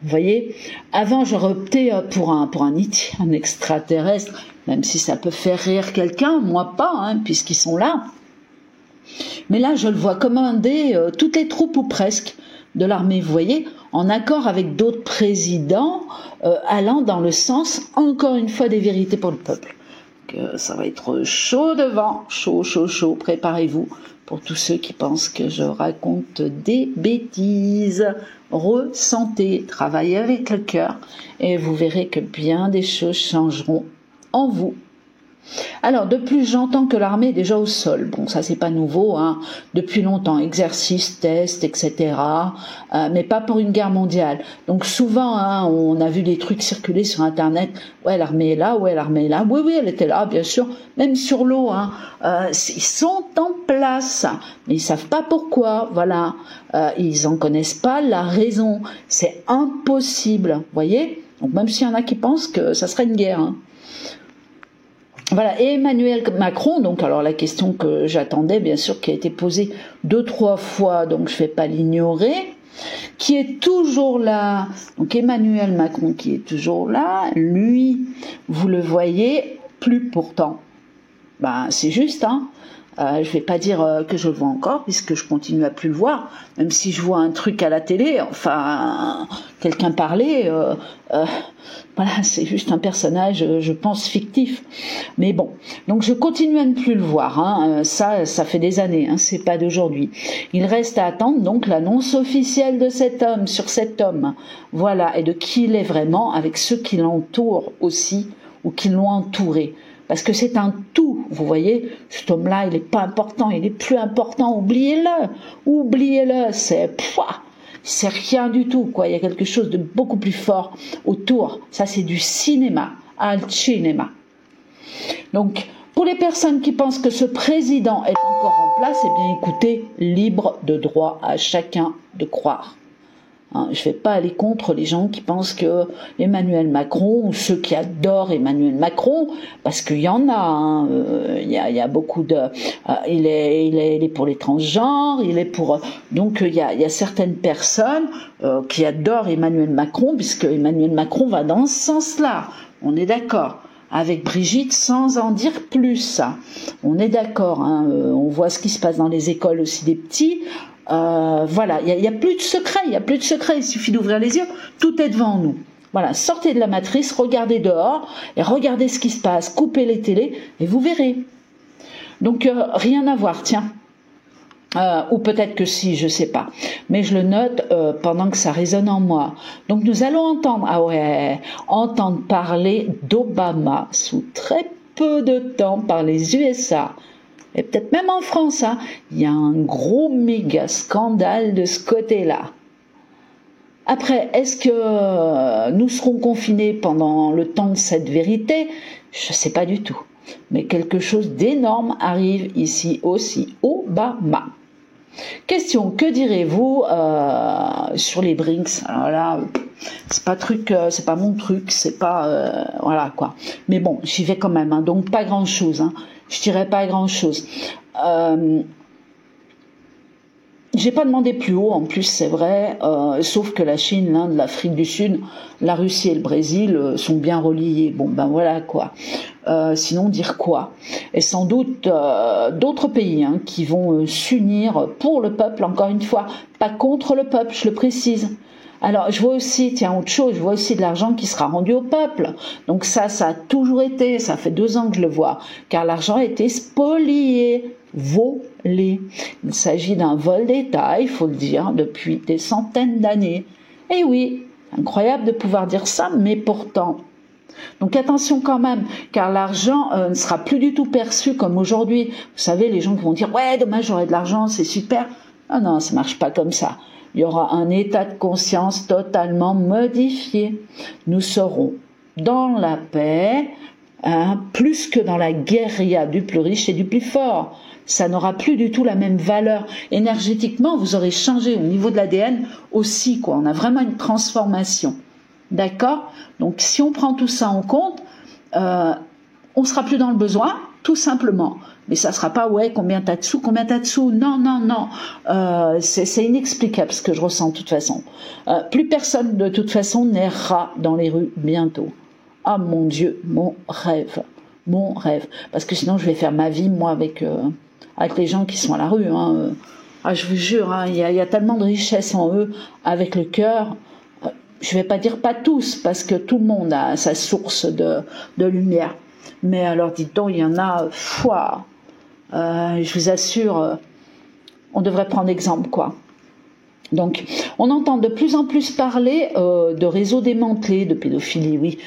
Speaker 1: Vous voyez, avant j'aurais opté pour un E.T., un extraterrestre, même si ça peut faire rire quelqu'un, moi pas, hein, puisqu'ils sont là. Mais là, je le vois commander toutes les troupes ou presque de l'armée, vous voyez, en accord avec d'autres présidents, allant dans le sens, encore une fois, des vérités pour le peuple. Ça va être chaud devant, chaud, préparez-vous. Pour tous ceux qui pensent que je raconte des bêtises, ressentez, travaillez avec le cœur et vous verrez que bien des choses changeront en vous. Alors, de plus, j'entends que l'armée est déjà au sol. Bon, ça, c'est pas nouveau, hein. Depuis longtemps, exercices, tests, etc. Mais pas pour une guerre mondiale. Donc, souvent, hein, on a vu des trucs circuler sur Internet. Ouais, l'armée est là, ouais, l'armée est là. Oui, elle était là, bien sûr. Même sur l'eau, hein. Ils sont en place. Mais ils savent pas pourquoi, voilà. Ils en connaissent pas la raison. C'est impossible, vous voyez. Donc, même s'il y en a qui pensent que ça serait une guerre, hein. Voilà, et Emmanuel Macron, donc alors la question que j'attendais, bien sûr, qui a été posée 2-3 fois, donc je ne vais pas l'ignorer, qui est toujours là. Donc Emmanuel Macron qui est toujours là, lui, vous le voyez, plus pourtant. Ben, c'est juste, hein. Je vais pas dire que je le vois encore, puisque je continue à plus le voir, même si je vois un truc à la télé, enfin, quelqu'un parler, voilà, c'est juste un personnage, je pense, fictif. Mais bon, donc je continue à ne plus le voir, hein. Ça fait des années, hein, c'est pas d'aujourd'hui. Il reste à attendre donc l'annonce officielle de cet homme, sur cet homme, voilà, et de qui il est vraiment, avec ceux qui l'entourent aussi, ou qui l'ont entouré. Parce que c'est un tout, vous voyez, cet homme-là, il n'est pas important, il est plus important, oubliez-le, c'est rien du tout, quoi. Il y a quelque chose de beaucoup plus fort autour. Ça, c'est du cinéma, al cinema. Donc, pour les personnes qui pensent que ce président est encore en place, eh bien, écoutez, libre de droit à chacun de croire. Hein, je ne vais pas aller contre les gens qui pensent que Emmanuel Macron, ou ceux qui adorent Emmanuel Macron, parce qu'il y en a, hein, il y a beaucoup de... il est pour les transgenres, il est pour... Donc il y a certaines personnes qui adorent Emmanuel Macron, puisque Emmanuel Macron va dans ce sens-là, on est d'accord. Avec Brigitte, sans en dire plus. On est d'accord, hein, on voit ce qui se passe dans les écoles aussi des petits. Voilà, il y a plus de secret, il suffit d'ouvrir les yeux, tout est devant nous. Voilà, sortez de la matrice, regardez dehors et regardez ce qui se passe, coupez les télés et vous verrez. Donc rien à voir, tiens. Ou peut-être que si, je sais pas. Mais je le note pendant que ça résonne en moi. Donc nous allons entendre parler d'Obama sous très peu de temps par les USA. Et peut-être même en France, hein. Il y a un gros méga scandale de ce côté-là. Après, est-ce que nous serons confinés pendant le temps de cette vérité? Je ne sais pas du tout. Mais quelque chose d'énorme arrive ici aussi. Obama. Question, que direz-vous sur les Brinks? Alors là, c'est pas mon truc, c'est pas voilà quoi. Mais bon, j'y vais quand même, hein, donc pas grand-chose. Hein. Je dirais pas grand-chose. J'ai pas demandé plus haut, en plus c'est vrai, sauf que la Chine, l'Inde, l'Afrique du Sud, la Russie et le Brésil sont bien reliés. Bon ben voilà quoi. Sinon dire quoi? Et sans doute d'autres pays hein, qui vont s'unir pour le peuple, encore une fois, pas contre le peuple, je le précise. Alors je vois aussi, tiens autre chose, je vois aussi de l'argent qui sera rendu au peuple. Donc ça a toujours été, ça fait 2 ans que je le vois, car l'argent a été spolié, volé. Il s'agit d'un vol d'État, il faut le dire, depuis des centaines d'années. Et oui, incroyable de pouvoir dire ça, mais pourtant. Donc attention quand même, car l'argent ne sera plus du tout perçu comme aujourd'hui. Vous savez, les gens qui vont dire « Ouais, dommage, j'aurai de l'argent, c'est super ». Ah non, ça marche pas comme ça. Il y aura un état de conscience totalement modifié. Nous serons dans la paix, hein, plus que dans la guérilla du plus riche et du plus fort. Ça n'aura plus du tout la même valeur. Énergétiquement, vous aurez changé au niveau de l'ADN aussi, quoi. On a vraiment une transformation. D'accord? Donc, si on prend tout ça en compte, on ne sera plus dans le besoin, tout simplement. Mais ça ne sera pas, ouais, combien t'as de sous? Non, non, non. C'est inexplicable ce que je ressens de toute façon. Plus personne, de toute façon, n'errera dans les rues bientôt. Ah mon Dieu, mon rêve. Mon rêve. Parce que sinon, je vais faire ma vie, moi, avec les gens qui sont à la rue. Hein. Ah, je vous jure, hein, y a tellement de richesse en eux, avec le cœur. Je ne vais pas dire pas tous, parce que tout le monde a sa source de lumière. Mais alors, dites donc, il y en a, je vous assure, on devrait prendre exemple, quoi. Donc, on entend de plus en plus parler de réseaux démantelés, de pédophilie, oui.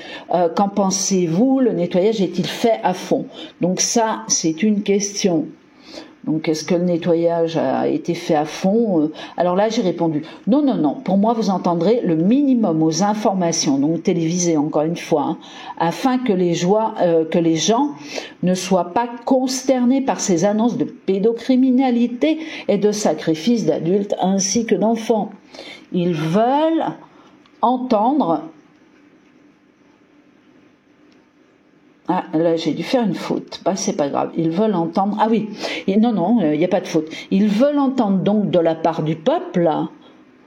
Speaker 1: Qu'en pensez-vous? Le nettoyage est-il fait à fond? Donc ça, c'est une question. Donc, est-ce que le nettoyage a été fait à fond? Alors là, j'ai répondu non, non, non. Pour moi, vous entendrez le minimum aux informations, donc télévisées encore une fois, hein, afin que les gens ne soient pas consternés par ces annonces de pédocriminalité et de sacrifice d'adultes ainsi que d'enfants. Ils veulent entendre... Ah, là, j'ai dû faire une faute. Bah, c'est pas grave. Ils veulent entendre... Ah oui. Non, il n'y a pas de faute. Ils veulent entendre donc de la part du peuple.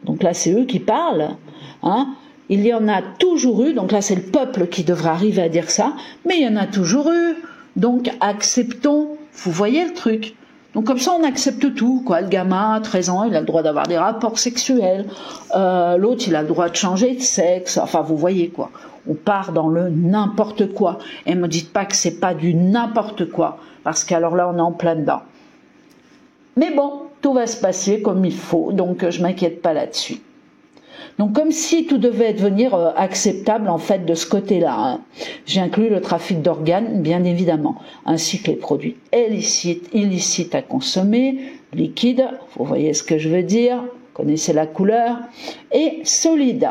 Speaker 1: Donc là, c'est eux qui parlent. Hein. Il y en a toujours eu. Donc là, c'est le peuple qui devrait arriver à dire ça. Mais il y en a toujours eu. Donc, acceptons. Vous voyez le truc. Donc comme ça, on accepte tout, quoi. Le gamin, à 13 ans, il a le droit d'avoir des rapports sexuels. L'autre, il a le droit de changer de sexe. Enfin, vous voyez, quoi. On part dans le n'importe quoi. Et ne me dites pas que c'est pas du n'importe quoi, parce qu'alors là, on est en plein dedans. Mais bon, tout va se passer comme il faut, donc je m'inquiète pas là-dessus. Donc comme si tout devait devenir acceptable en fait de ce côté-là. Hein. J'ai inclus le trafic d'organes, bien évidemment, ainsi que les produits illicites à consommer, liquides, vous voyez ce que je veux dire, vous connaissez la couleur, et solides.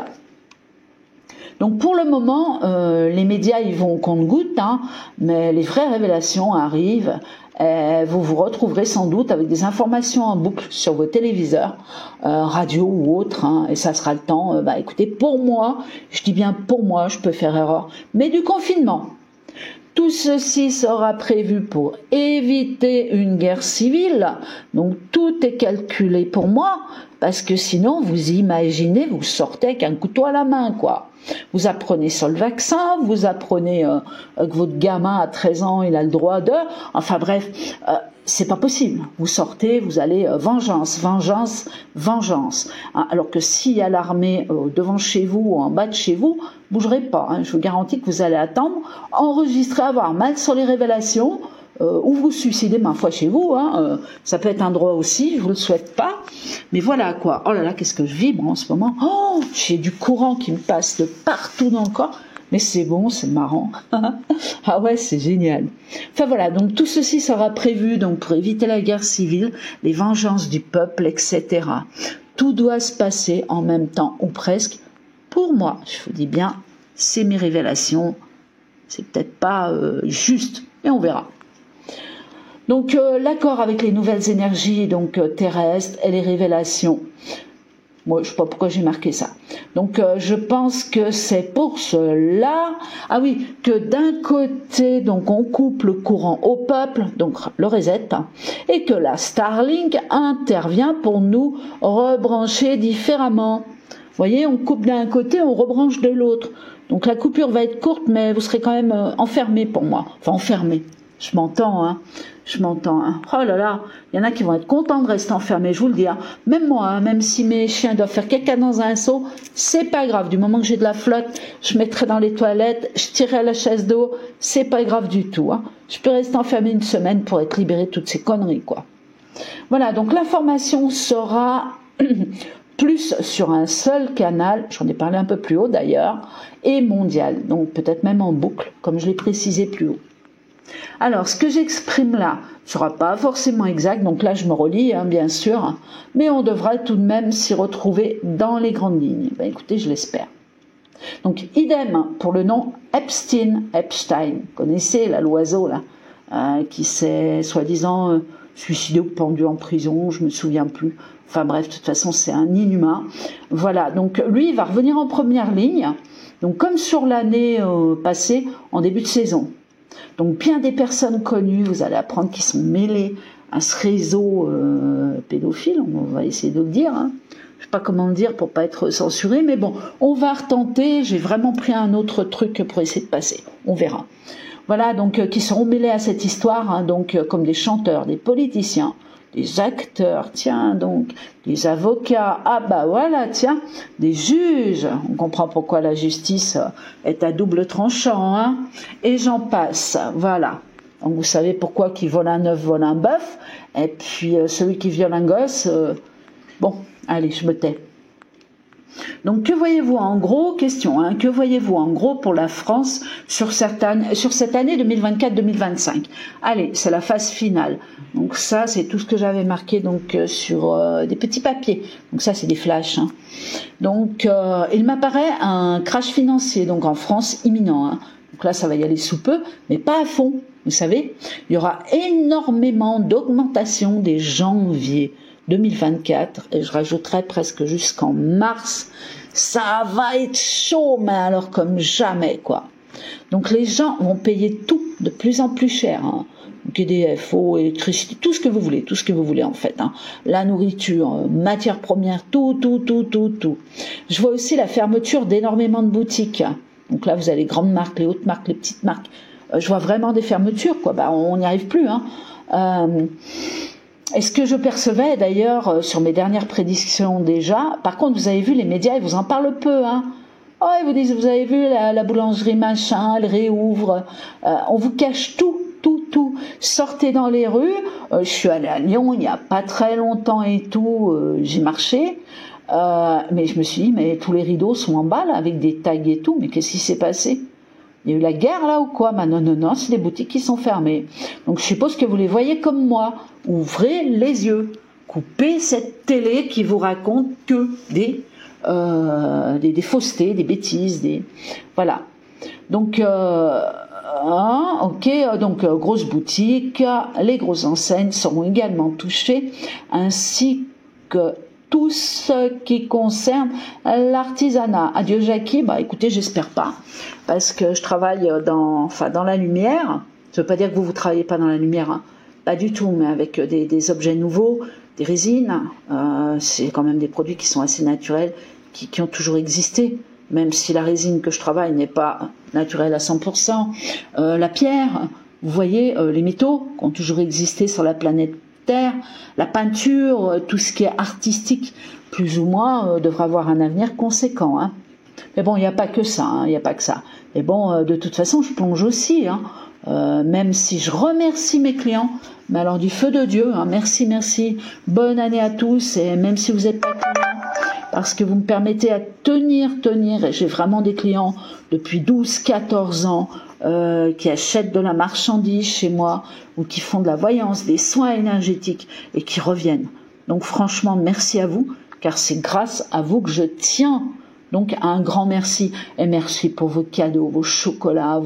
Speaker 1: Donc pour le moment, les médias ils vont au compte-gouttes, hein, mais les vraies révélations arrivent. Vous vous retrouverez sans doute avec des informations en boucle sur vos téléviseurs, radio ou autres, hein, et ça sera le temps. Écoutez, pour moi, je dis bien pour moi, je peux faire erreur, mais du confinement. Tout ceci sera prévu pour éviter une guerre civile, donc tout est calculé pour moi, parce que sinon, vous imaginez, vous sortez avec un couteau à la main, quoi. Vous apprenez sur le vaccin, vous apprenez que votre gamin à 13 ans, il a le droit de... Enfin bref, c'est pas possible. Vous sortez, vous allez vengeance, vengeance, vengeance. Hein, alors que s'il y a l'armée devant chez vous ou en bas de chez vous, bougerez pas. Hein, je vous garantis que vous allez attendre, enregistrer, avoir mal sur les révélations, ou vous suicidez ma foi chez vous, hein, ça peut être un droit aussi, je vous le souhaite pas, mais voilà quoi. Oh là là, qu'est-ce que je vibre en ce moment. Oh, j'ai du courant qui me passe de partout dans le corps, mais c'est bon, c'est marrant. Ah ouais, c'est génial. Enfin voilà, donc tout ceci sera prévu donc pour éviter la guerre civile, les vengeances du peuple, etc. Tout doit se passer en même temps, ou presque. Pour moi, je vous dis bien, c'est mes révélations. C'est peut-être pas juste, mais on verra. Donc l'accord avec les nouvelles énergies donc terrestres et les révélations. Moi, je sais pas pourquoi j'ai marqué ça. Donc je pense que c'est pour cela, ah oui, que d'un côté donc on coupe le courant au peuple, donc le reset, et que la Starlink intervient pour nous rebrancher différemment. Vous voyez, on coupe d'un côté, on rebranche de l'autre. Donc la coupure va être courte, mais vous serez quand même enfermé pour moi. Enfin enfermé. Je m'entends, hein. Je m'entends, hein. Oh là là, il y en a qui vont être contents de rester enfermés, je vous le dis. Hein. Même moi, hein, même si mes chiens doivent faire caca dans un seau, c'est pas grave. Du moment que j'ai de la flotte, je mettrai dans les toilettes, je tirerai la chaise d'eau, c'est pas grave du tout. Hein. Je peux rester enfermé une semaine pour être libéré de toutes ces conneries, quoi. Voilà, donc l'information sera plus sur un seul canal, j'en ai parlé un peu plus haut d'ailleurs, et mondial, donc peut-être même en boucle, comme je l'ai précisé plus haut. Alors, ce que j'exprime là ne sera pas forcément exact, donc là je me relis, hein, bien sûr, mais on devra tout de même s'y retrouver dans les grandes lignes. Ben, écoutez, je l'espère. Donc, idem pour le nom Epstein. Vous connaissez là, l'oiseau là, qui s'est soi-disant suicidé ou pendu en prison, je me souviens plus. Enfin bref, de toute façon, c'est un inhumain. Voilà, donc lui, il va revenir en première ligne, donc comme sur l'année passée, en début de saison. Donc bien des personnes connues, vous allez apprendre, qui sont mêlées à ce réseau pédophile, on va essayer de le dire. Hein. Je ne sais pas comment le dire pour pas être censuré, mais bon, on va retenter. J'ai vraiment pris un autre truc pour essayer de passer. On verra. Voilà, donc qui seront mêlés à cette histoire, hein, donc comme des chanteurs, des politiciens, des acteurs, tiens donc, des avocats, ah bah voilà, tiens, des juges, on comprend pourquoi la justice est à double tranchant, hein, et j'en passe, voilà. Donc vous savez pourquoi qui vole un œuf vole un bœuf, et puis celui qui viole un gosse, bon, allez, je me tais. Donc que voyez-vous en gros, question, hein, que voyez-vous en gros pour la France sur cette année 2024-2025? Allez, c'est la phase finale. Donc ça, c'est tout ce que j'avais marqué donc sur des petits papiers. Donc ça, c'est des flashs. Hein. Donc il m'apparaît un crash financier donc en France imminent. Hein. Donc là, ça va y aller sous peu, mais pas à fond. Vous savez, il y aura énormément d'augmentation dès janvier 2024, et je rajouterai presque jusqu'en mars, ça va être chaud, mais alors comme jamais, quoi. Donc les gens vont payer tout de plus en plus cher, hein. Donc EDF, eau, électricité, tout ce que vous voulez en fait, hein. La nourriture, matières premières, tout. Je vois aussi la fermeture d'énormément de boutiques. Donc là, vous avez les grandes marques, les hautes marques, les petites marques. Je vois vraiment des fermetures, quoi. Bah, on n'y arrive plus, hein. Et ce que je percevais d'ailleurs sur mes dernières prédictions déjà, par contre vous avez vu les médias, ils vous en parlent peu, hein. Oh, ils vous disent, vous avez vu la boulangerie machin, elle réouvre, on vous cache tout. Sortez dans les rues, je suis allée à Lyon il n'y a pas très longtemps et tout, j'ai marché, mais je me suis dit, mais tous les rideaux sont en bas là, avec des tags et tout, mais qu'est-ce qui s'est passé ? Il y a eu la guerre là ou quoi? Bah non, c'est des boutiques qui sont fermées. Donc je suppose que vous les voyez comme moi. Ouvrez les yeux. Coupez cette télé qui vous raconte que des faussetés, des bêtises, voilà. Donc grosses boutiques, les grosses enseignes seront également touchées, ainsi que tout ce qui concerne l'artisanat. Adieu Jackie, bah écoutez, j'espère pas, parce que je travaille dans la lumière. Ça veut pas dire que vous travaillez pas dans la lumière, hein. Pas du tout, mais avec des objets nouveaux, des résines, c'est quand même des produits qui sont assez naturels, qui ont toujours existé, même si la résine que je travaille n'est pas naturelle à 100%. La pierre, vous voyez, les métaux qui ont toujours existé sur la planète Terre, la peinture, tout ce qui est artistique, plus ou moins, devra avoir un avenir conséquent. Hein. Mais bon, il n'y a pas que ça, hein, il n'y a pas que ça. Mais bon, de toute façon, je plonge aussi. Hein. même si je remercie mes clients, mais alors du feu de Dieu, hein, merci, merci, bonne année à tous, et même si vous n'êtes pas clients, parce que vous me permettez à tenir, et j'ai vraiment des clients depuis 12-14 ans qui achètent de la marchandise chez moi, ou qui font de la voyance, des soins énergétiques, et qui reviennent. Donc franchement, merci à vous, car c'est grâce à vous que je tiens. Donc un grand merci, et merci pour vos cadeaux, vos chocolats,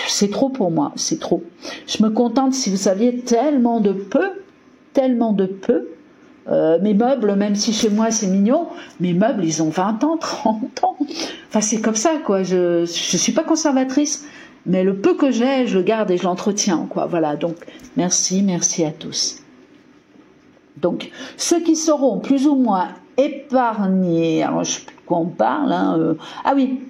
Speaker 1: c'est trop pour moi, c'est trop. Je me contente, si vous saviez, tellement de peu, mes meubles, même si chez moi c'est mignon, mes meubles ils ont 20 ans, 30 ans, enfin c'est comme ça quoi, je suis pas conservatrice, mais le peu que j'ai, je le garde et je l'entretiens quoi, voilà, donc merci à tous. Donc ceux qui seront plus ou moins épargnés, alors je sais plus de quoi on parle, hein, ah oui,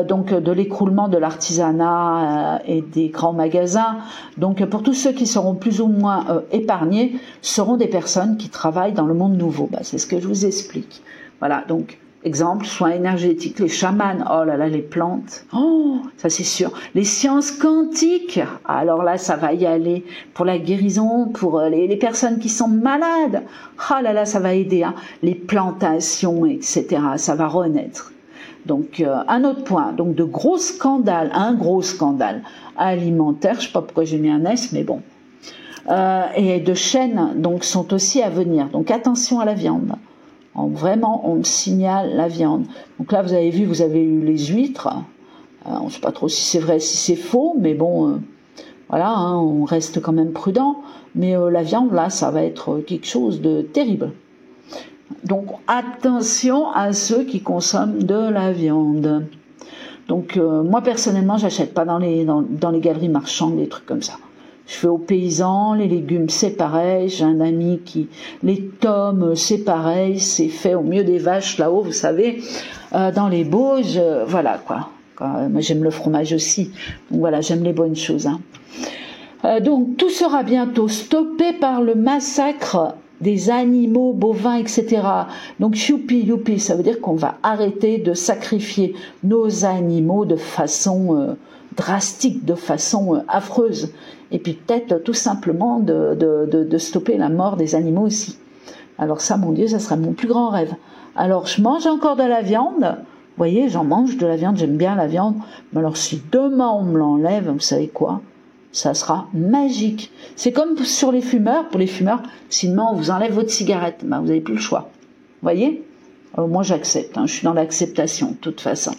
Speaker 1: donc de l'écroulement de l'artisanat et des grands magasins. Donc pour tous ceux qui seront plus ou moins épargnés, seront des personnes qui travaillent dans le monde nouveau. C'est ce que je vous explique. Voilà, donc exemple, soins énergétiques, les chamans, oh là là, les plantes, oh, ça c'est sûr. Les sciences quantiques, alors là ça va y aller pour la guérison, pour les personnes qui sont malades, oh là là ça va aider, hein. Les plantations, etc., ça va renaître. Donc un autre point, donc de gros scandales, un gros scandale alimentaire, je ne sais pas pourquoi j'ai mis un S, mais bon, et de chaînes donc sont aussi à venir. Donc attention à la viande. Vraiment, on me signale la viande. Donc là, vous avez vu, vous avez eu les huîtres. On ne sait pas trop si c'est vrai, si c'est faux, mais bon, voilà, hein, on reste quand même prudent. Mais la viande, là, ça va être quelque chose de terrible. Donc attention à ceux qui consomment de la viande. Donc moi personnellement, j'achète pas dans les galeries marchandes des trucs comme ça. Je fais aux paysans, les légumes c'est pareil, j'ai un ami les tomes c'est pareil, c'est fait au mieux des vaches là-haut, vous savez, dans les Bauges, voilà quoi. Moi j'aime le fromage aussi, donc voilà, j'aime les bonnes choses. Hein. Donc tout sera bientôt stoppé par le massacre des animaux bovins, etc. Donc youpi, ça veut dire qu'on va arrêter de sacrifier nos animaux de façon drastique, de façon affreuse. Et puis peut-être tout simplement de stopper la mort des animaux aussi. Alors ça, mon Dieu, ça sera mon plus grand rêve. Alors je mange encore de la viande, vous voyez, j'en mange de la viande, j'aime bien la viande, mais alors si demain on me l'enlève, vous savez quoi ? Ça sera magique. C'est comme sur les fumeurs, pour les fumeurs, si demain on vous enlève votre cigarette, vous n'avez plus le choix. Vous voyez ? Moi j'accepte, hein, je suis dans l'acceptation de toute façon.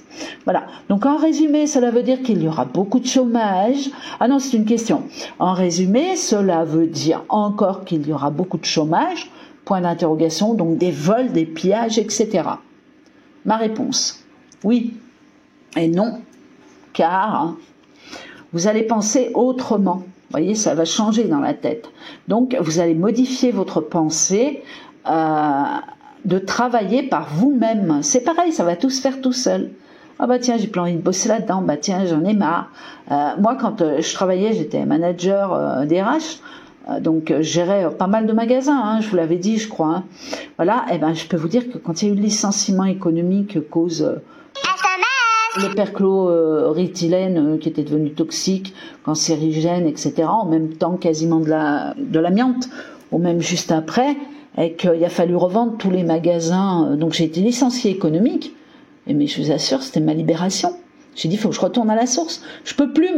Speaker 1: Voilà, donc en résumé, cela veut dire qu'il y aura beaucoup de chômage. Ah non, c'est une question. En résumé, cela veut dire encore qu'il y aura beaucoup de chômage, point d'interrogation, donc des vols, des pillages, etc. Ma réponse, oui et non, car vous allez penser autrement. Vous voyez, ça va changer dans la tête. Donc vous allez modifier votre pensée, de travailler par vous-même. C'est pareil, ça va tout se faire tout seul. Ah bah tiens, j'ai plus envie de bosser là-dedans, bah tiens, j'en ai marre. Moi, quand je travaillais, j'étais manager DRH, donc je gérais pas mal de magasins, hein, je vous l'avais dit, je crois. Hein. Voilà, et ben je peux vous dire que quand il y a eu le licenciement économique cause le perchloréthylène qui était devenu toxique, cancérigène, etc., en même temps quasiment de l'amiante, ou même juste après, et qu'il a fallu revendre tous les magasins. Donc j'ai été licenciée économique, mais je vous assure, c'était ma libération. J'ai dit, il faut que je retourne à la source. Je peux plus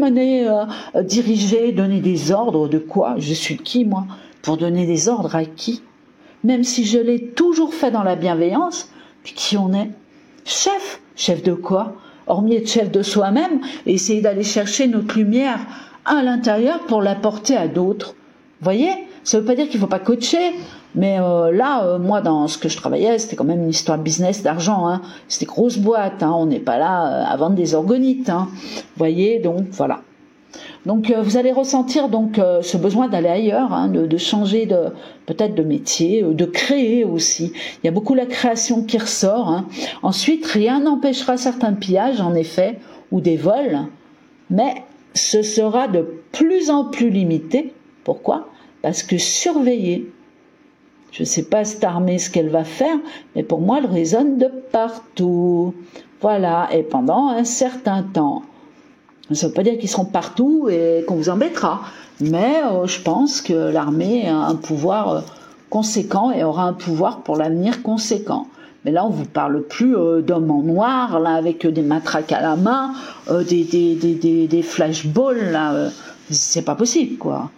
Speaker 1: diriger, donner des ordres de quoi ? Je suis qui, moi, pour donner des ordres à qui ? Même si je l'ai toujours fait dans la bienveillance, puis qui on est ? Chef de quoi ? Hormis être chef de soi-même, et essayer d'aller chercher notre lumière à l'intérieur pour l'apporter à d'autres. Vous voyez ? Ça ne veut pas dire qu'il ne faut pas coacher, mais moi, dans ce que je travaillais, c'était quand même une histoire de business, d'argent. Hein. C'était grosse boîte, hein. On n'est pas là à vendre des orgonites. Hein. Vous voyez, donc voilà. Donc vous allez ressentir donc ce besoin d'aller ailleurs, hein, de changer peut-être de métier, de créer aussi. Il y a beaucoup la création qui ressort. Hein. Ensuite, rien n'empêchera certains pillages, en effet, ou des vols, mais ce sera de plus en plus limité. Pourquoi ? Parce que surveiller, je ne sais pas cette armée ce qu'elle va faire, mais pour moi elle résonne de partout. Voilà, et pendant un certain temps. Ça ne veut pas dire qu'ils seront partout et qu'on vous embêtera, mais je pense que l'armée a un pouvoir conséquent et aura un pouvoir pour l'avenir conséquent. Mais là, on vous parle plus d'hommes en noir, là, avec des matraques à la main, des flashballs, là. C'est pas possible, quoi.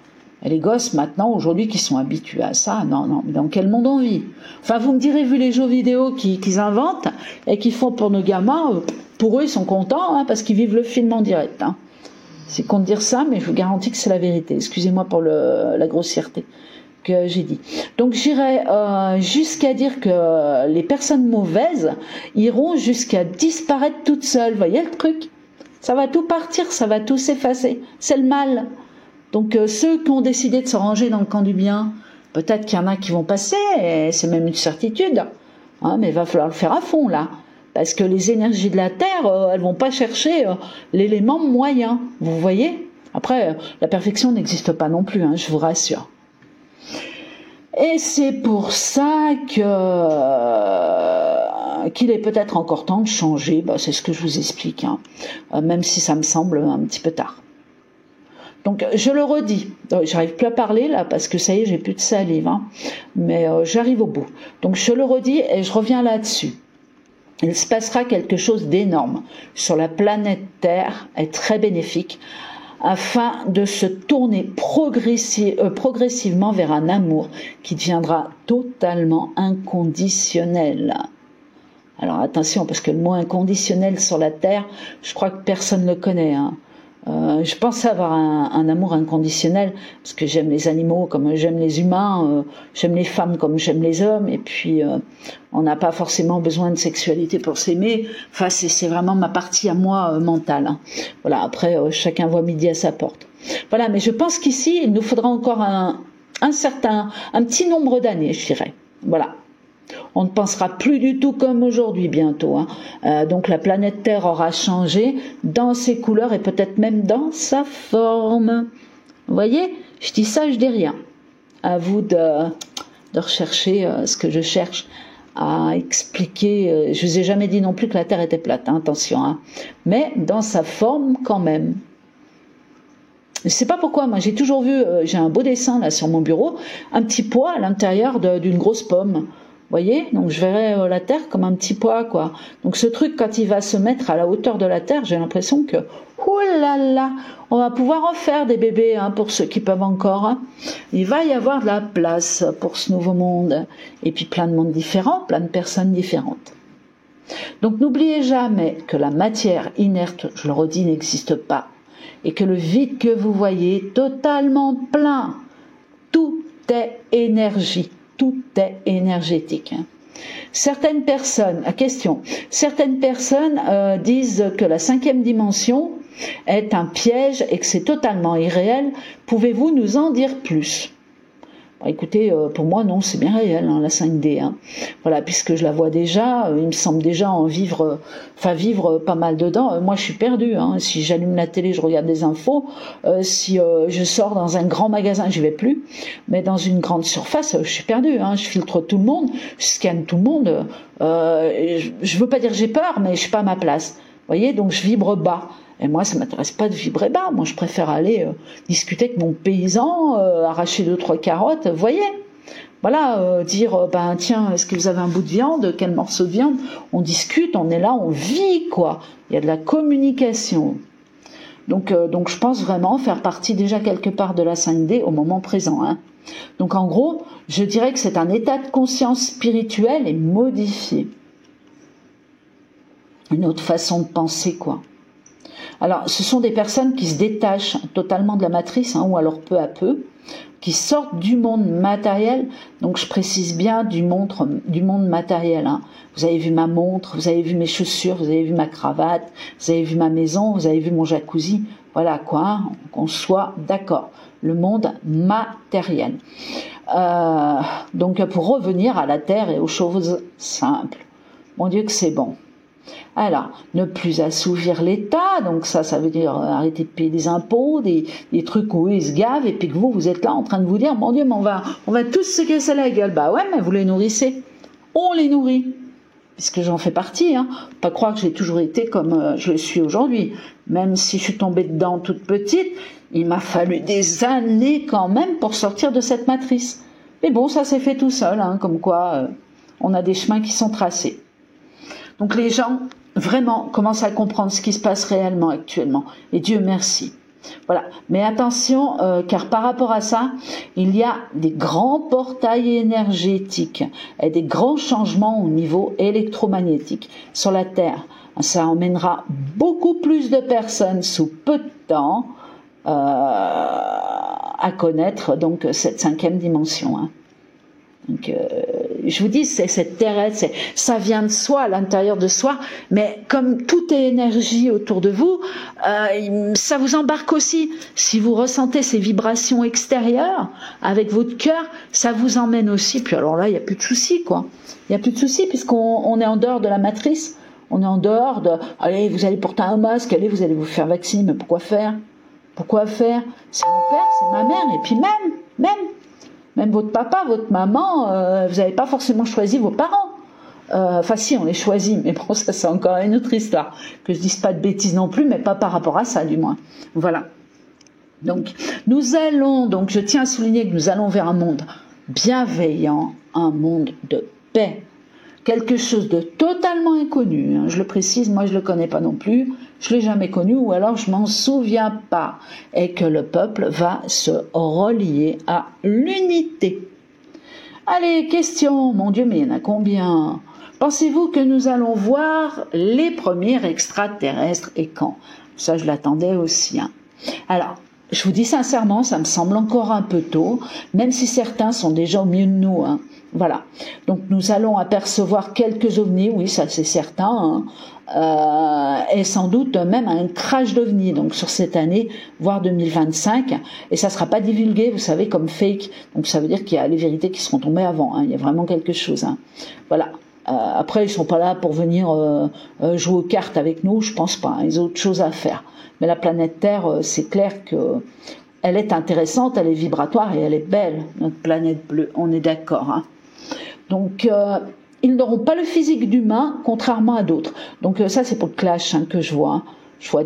Speaker 1: Et les gosses, maintenant, aujourd'hui, qui sont habitués à ça, non, mais dans quel monde on vit? Enfin, vous me direz, vu les jeux vidéo qu'ils inventent et qu'ils font pour nos gamins, pour eux, ils sont contents, hein, parce qu'ils vivent le film en direct. Hein. C'est con de dire ça, mais je vous garantis que c'est la vérité. Excusez-moi pour la grossièreté que j'ai dit. Donc j'irai jusqu'à dire que les personnes mauvaises iront jusqu'à disparaître toutes seules. Voyez le truc? Ça va tout partir, ça va tout s'effacer. C'est le mal. Donc ceux qui ont décidé de se ranger dans le camp du bien, peut-être qu'il y en a qui vont passer, et c'est même une certitude. Hein, mais il va falloir le faire à fond là. Parce que les énergies de la Terre, elles vont pas chercher l'élément moyen. Vous voyez? Après, la perfection n'existe pas non plus, hein, je vous rassure. Et c'est pour ça qu'il est peut-être encore temps de changer, c'est ce que je vous explique, hein, même si ça me semble un petit peu tard. Donc je le redis, j'arrive plus à parler là parce que ça y est, j'ai plus de salive, hein, mais j'arrive au bout. Donc je le redis et je reviens là-dessus. Il se passera quelque chose d'énorme sur la planète Terre et très bénéfique, afin de se tourner progressivement vers un amour qui deviendra totalement inconditionnel. Alors attention, parce que le mot inconditionnel sur la Terre, je crois que personne ne le connaît. Hein. Je pense avoir un amour inconditionnel, parce que j'aime les animaux comme j'aime les humains, j'aime les femmes comme j'aime les hommes, et puis on n'a pas forcément besoin de sexualité pour s'aimer. Enfin, c'est vraiment ma partie à moi mentale. Hein. Voilà. Après, chacun voit midi à sa porte. Voilà. Mais je pense qu'ici, il nous faudra encore un petit nombre d'années, je dirais. Voilà. On ne pensera plus du tout comme aujourd'hui bientôt. Hein. Donc la planète Terre aura changé dans ses couleurs et peut-être même dans sa forme. Vous voyez, je dis ça, je dis rien. À vous de rechercher ce que je cherche à expliquer. Je vous ai jamais dit non plus que la Terre était plate, hein, attention. Hein. Mais dans sa forme quand même. Je ne sais pas pourquoi, moi j'ai toujours vu, j'ai un beau dessin là sur mon bureau, un petit pois à l'intérieur d'une grosse pomme. Vous voyez, donc je verrais la Terre comme un petit pois, quoi. Donc ce truc, quand il va se mettre à la hauteur de la Terre, j'ai l'impression que, oh là là, on va pouvoir en faire des bébés, hein, pour ceux qui peuvent encore. Hein. Il va y avoir de la place pour ce nouveau monde. Et puis plein de mondes différents, plein de personnes différentes. Donc n'oubliez jamais que la matière inerte, je le redis, n'existe pas. Et que le vide que vous voyez, totalement plein, tout est énergie. Tout est énergétique. Certaines personnes disent que la 5e dimension est un piège et que c'est totalement irréel. Pouvez-vous nous en dire plus? Écoutez, pour moi, non, c'est bien réel, hein, la 5D. Hein. Voilà, puisque je la vois déjà, il me semble déjà vivre pas mal dedans. Moi, je suis perdue. Hein. Si j'allume la télé, je regarde des infos. Si je sors dans un grand magasin, j'y vais plus. Mais dans une grande surface, je suis perdue. Hein. Je filtre tout le monde, je scanne tout le monde. Je veux pas dire j'ai peur, mais je suis pas à ma place. Vous voyez, donc je vibre bas. Et moi, ça m'intéresse pas de vibrer bas. Moi, je préfère aller discuter avec mon paysan, arracher 2-3 carottes. Vous voyez? Voilà, dire, tiens, est-ce que vous avez un bout de viande? Quel morceau de viande? On discute, on est là, on vit, quoi. Il y a de la communication. Donc je pense vraiment faire partie déjà quelque part de la 5D au moment présent. Hein. Donc en gros, je dirais que c'est un état de conscience spirituel et modifié. Une autre façon de penser, quoi. Alors, ce sont des personnes qui se détachent totalement de la matrice, hein, ou alors peu à peu, qui sortent du monde matériel. Donc, je précise bien du monde matériel. Hein. Vous avez vu ma montre, vous avez vu mes chaussures, vous avez vu ma cravate, vous avez vu ma maison, vous avez vu mon jacuzzi. Voilà quoi, hein, qu'on soit d'accord. Le monde matériel. Donc, pour revenir à la terre et aux choses simples. Mon Dieu que c'est bon. Alors, ne plus assouvir l'État, donc ça veut dire arrêter de payer des impôts, des trucs où ils se gavent, et puis que vous êtes là en train de vous dire, mon Dieu, mais on va tous se casser la gueule. Bah ouais, mais vous les nourrissez. On les nourrit. puisque j'en fais partie, hein. Faut pas croire que j'ai toujours été comme je le suis aujourd'hui. Même si je suis tombée dedans toute petite, il m'a fallu des années quand même pour sortir de cette matrice. Mais bon, ça s'est fait tout seul, hein, comme quoi on a des chemins qui sont tracés. Donc les gens, vraiment, commencent à comprendre ce qui se passe réellement actuellement. Et Dieu merci. Voilà. Mais attention, car par rapport à ça, il y a des grands portails énergétiques et des grands changements au niveau électromagnétique sur la Terre. Ça emmènera beaucoup plus de personnes sous peu de temps à connaître donc cette 5e dimension. Hein. Donc, je vous dis, c'est cette terrestre, ça vient de soi, à l'intérieur de soi, mais comme tout est énergie autour de vous, ça vous embarque aussi. Si vous ressentez ces vibrations extérieures avec votre cœur, ça vous emmène aussi. Puis alors là, il n'y a plus de soucis, quoi. Il n'y a plus de soucis puisqu'on est en dehors de la matrice. On est en dehors de, allez, vous allez porter un masque, allez, vous allez vous faire vacciner, mais pourquoi faire? Pourquoi faire? C'est mon père, c'est ma mère, et puis même votre papa, votre maman, vous n'avez pas forcément choisi vos parents. Enfin si, on les choisit, mais bon, ça c'est encore une autre histoire. Que je dise pas de bêtises non plus, mais pas par rapport à ça du moins. Voilà. Donc, je tiens à souligner que nous allons vers un monde bienveillant, un monde de paix. Quelque chose de totalement inconnu, hein, je le précise, moi je le connais pas non plus, je l'ai jamais connu ou alors je m'en souviens pas, et que le peuple va se relier à l'unité. Allez, question, mon Dieu, mais il y en a combien? Pensez-vous que nous allons voir les premiers extraterrestres et quand? Ça je l'attendais aussi. Hein. Alors, je vous dis sincèrement, ça me semble encore un peu tôt, même si certains sont déjà au milieu de nous. Hein. Voilà. Donc nous allons apercevoir quelques ovnis, oui, ça c'est certain, hein. Et sans doute même un crash d'ovnis, donc sur cette année, voire 2025, et ça sera pas divulgué, vous savez, comme fake. Donc ça veut dire qu'il y a les vérités qui seront tombées avant. Hein. Il y a vraiment quelque chose. Hein. Voilà. Après, ils sont pas là pour venir jouer aux cartes avec nous, je pense pas. Hein. Ils ont autre chose à faire. Mais la planète Terre, c'est clair que elle est intéressante, elle est vibratoire et elle est belle, notre planète bleue, on est d'accord. Hein. Donc, ils n'auront pas le physique d'humain, contrairement à d'autres. Donc, ça, c'est pour le clash hein, que je vois. Hein. Je vois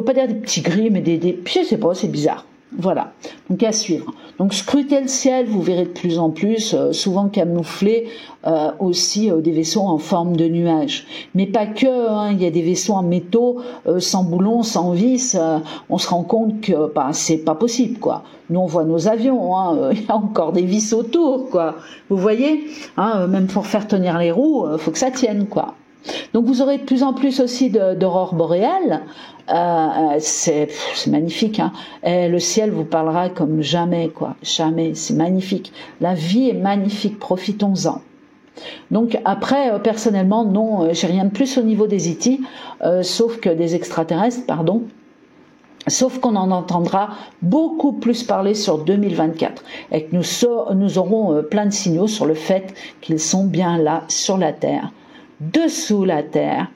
Speaker 1: pas dire des petits gris, mais je sais pas, c'est bizarre. Voilà, donc à suivre. Donc scrutez le ciel, vous verrez de plus en plus, souvent camouflés, aussi des vaisseaux en forme de nuages. Mais pas que, hein, il y a des vaisseaux en métaux, sans boulons, sans vis, on se rend compte que c'est pas possible, quoi. Nous on voit nos avions, hein, il y a encore des vis autour, quoi. Vous voyez, hein, même pour faire tenir les roues, faut que ça tienne, quoi. Donc vous aurez de plus en plus aussi d'aurores boréales, c'est magnifique, hein. Et le ciel vous parlera comme jamais, quoi, jamais, c'est magnifique. La vie est magnifique, profitons-en. Donc après, personnellement, non, j'ai rien de plus au niveau des E.T., sauf que des extraterrestres, pardon. Sauf qu'on en entendra beaucoup plus parler sur 2024 et que nous aurons plein de signaux sur le fait qu'ils sont bien là sur la Terre, dessous la Terre,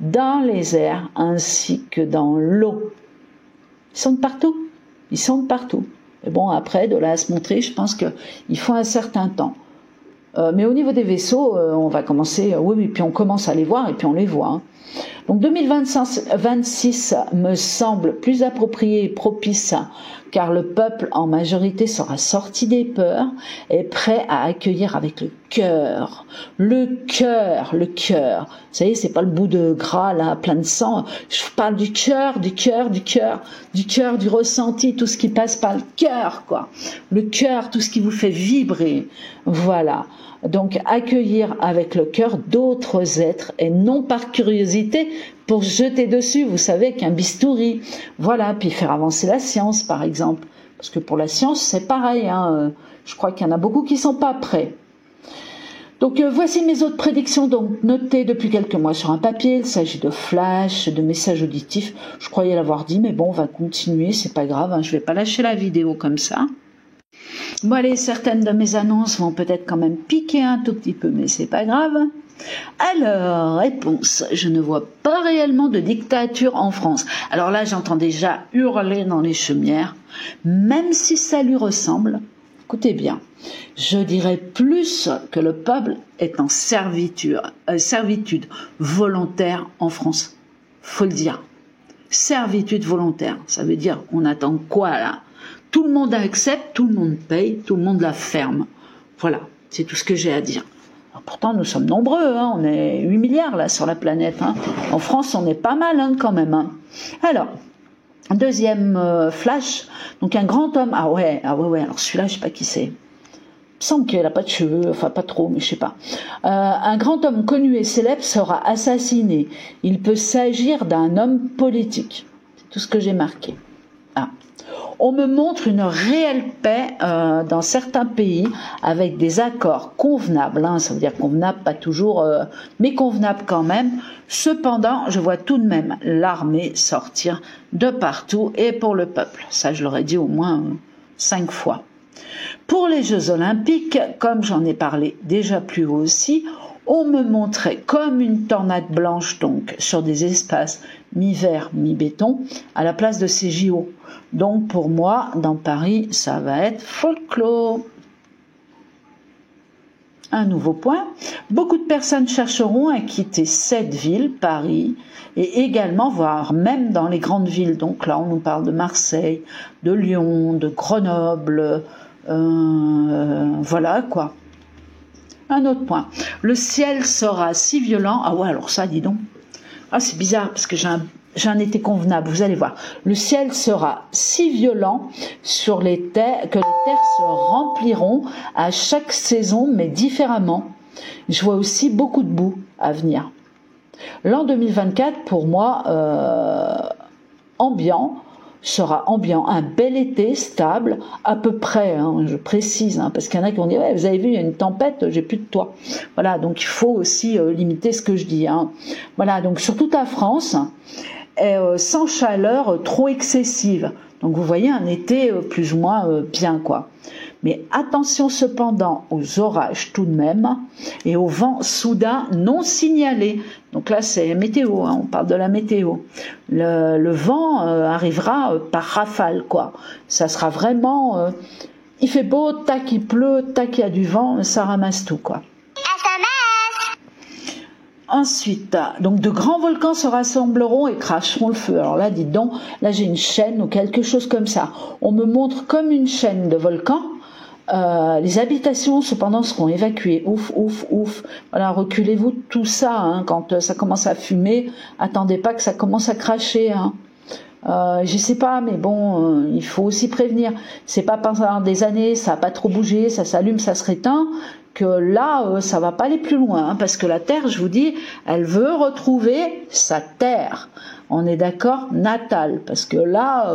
Speaker 1: dans les airs ainsi que dans l'eau. Ils sont de partout. Ils sont de partout. Et bon, après, de là à se montrer, je pense qu'il faut un certain temps. Mais au niveau des vaisseaux, on va commencer, oui, puis on commence à les voir et puis on les voit. Hein. Donc 2026 me semble plus approprié et propice car le peuple en majorité sera sorti des peurs et prêt à accueillir avec le cœur. Le cœur. Vous savez, c'est pas le bout de gras là, plein de sang. Je vous parle du cœur, du ressenti, tout ce qui passe par le cœur, quoi. Le cœur, tout ce qui vous fait vibrer. Voilà. Donc accueillir avec le cœur d'autres êtres et non par curiosité pour jeter dessus, vous savez, qu'un bistouri. Voilà, puis faire avancer la science par exemple. Parce que pour la science c'est pareil, hein. Je crois qu'il y en a beaucoup qui sont pas prêts. Donc voici mes autres prédictions, donc notées depuis quelques mois sur un papier. Il s'agit de flash, de messages auditifs. Je croyais l'avoir dit, mais bon, on va continuer, c'est pas grave, hein. Je vais pas lâcher la vidéo comme ça. Bon allez, certaines de mes annonces vont peut-être quand même piquer un tout petit peu, mais c'est pas grave. Alors, réponse, je ne vois pas réellement de dictature en France. Alors là, j'entends déjà hurler dans les chaumières, même si ça lui ressemble. Écoutez bien, Je dirais plus que le peuple est en servitude volontaire en France. Faut le dire. Servitude volontaire, ça veut dire on attend quoi là? Tout le monde accepte, tout le monde paye, tout le monde la ferme. Voilà, c'est tout ce que j'ai à dire. Alors pourtant nous sommes nombreux, hein, on est 8 milliards là sur la planète. Hein. En France on est pas mal hein, quand même. Hein. Alors, deuxième flash, donc un grand homme, ah ouais, alors celui-là je sais pas qui c'est. Il me semble qu'elle n'a pas de cheveux, enfin pas trop, mais je sais pas. Un grand homme connu et célèbre sera assassiné. Il peut s'agir d'un homme politique. C'est tout ce que j'ai marqué. Ah. On me montre une réelle paix dans certains pays avec des accords convenables. Hein, ça veut dire convenables, pas toujours, mais convenables quand même. Cependant, je vois tout de même l'armée sortir de partout et pour le peuple. Ça, je l'aurais dit au moins 5 fois. Pour les Jeux Olympiques, comme j'en ai parlé déjà plus haut aussi, on me montrait comme une tornade blanche donc sur des espaces mi-vert, mi-béton à la place de ces JO. Donc pour moi, dans Paris, ça va être folklore. Un nouveau point, beaucoup de personnes chercheront à quitter cette ville, Paris, et également, voire même dans les grandes villes. Donc là, on nous parle de Marseille, de Lyon, de Grenoble, voilà quoi. Un autre point, le ciel sera si violent, ah ouais alors ça dis donc, ah c'est bizarre parce que j'ai un été convenable, vous allez voir, le ciel sera si violent sur les terres que les terres se rempliront à chaque saison mais différemment. Je vois aussi beaucoup de boue à venir. L'an 2024 pour moi sera ambiant, un bel été stable, à peu près, hein, je précise, hein, parce qu'il y en a qui vont dire ouais, vous avez vu, il y a une tempête, j'ai plus de toit. Voilà, donc il faut aussi limiter ce que je dis. Hein. Voilà, donc sur toute la France, sans chaleur trop excessive. Donc vous voyez un été plus ou moins bien quoi. Mais attention cependant aux orages tout de même et aux vents soudains non signalés. Donc là c'est météo, hein, on parle de la météo. Le vent arrivera par rafale quoi. Ça sera vraiment, il fait beau, tac il pleut, tac il y a du vent, ça ramasse tout quoi. Ensuite, donc de grands volcans se rassembleront et cracheront le feu. Alors là, dites donc, là j'ai une chaîne ou quelque chose comme ça. On me montre comme une chaîne de volcans. Les habitations, cependant, seront évacuées. Ouf. Voilà, reculez-vous tout ça. Hein, quand ça commence à fumer, attendez pas que ça commence à cracher. Hein. Je sais pas, mais bon, il faut aussi prévenir. C'est pas pendant des années, ça a pas trop bougé, ça s'allume, ça se réteint, que là, ça va pas aller plus loin, hein, parce que la Terre, je vous dis, elle veut retrouver sa terre. On est d'accord, natale, parce que là,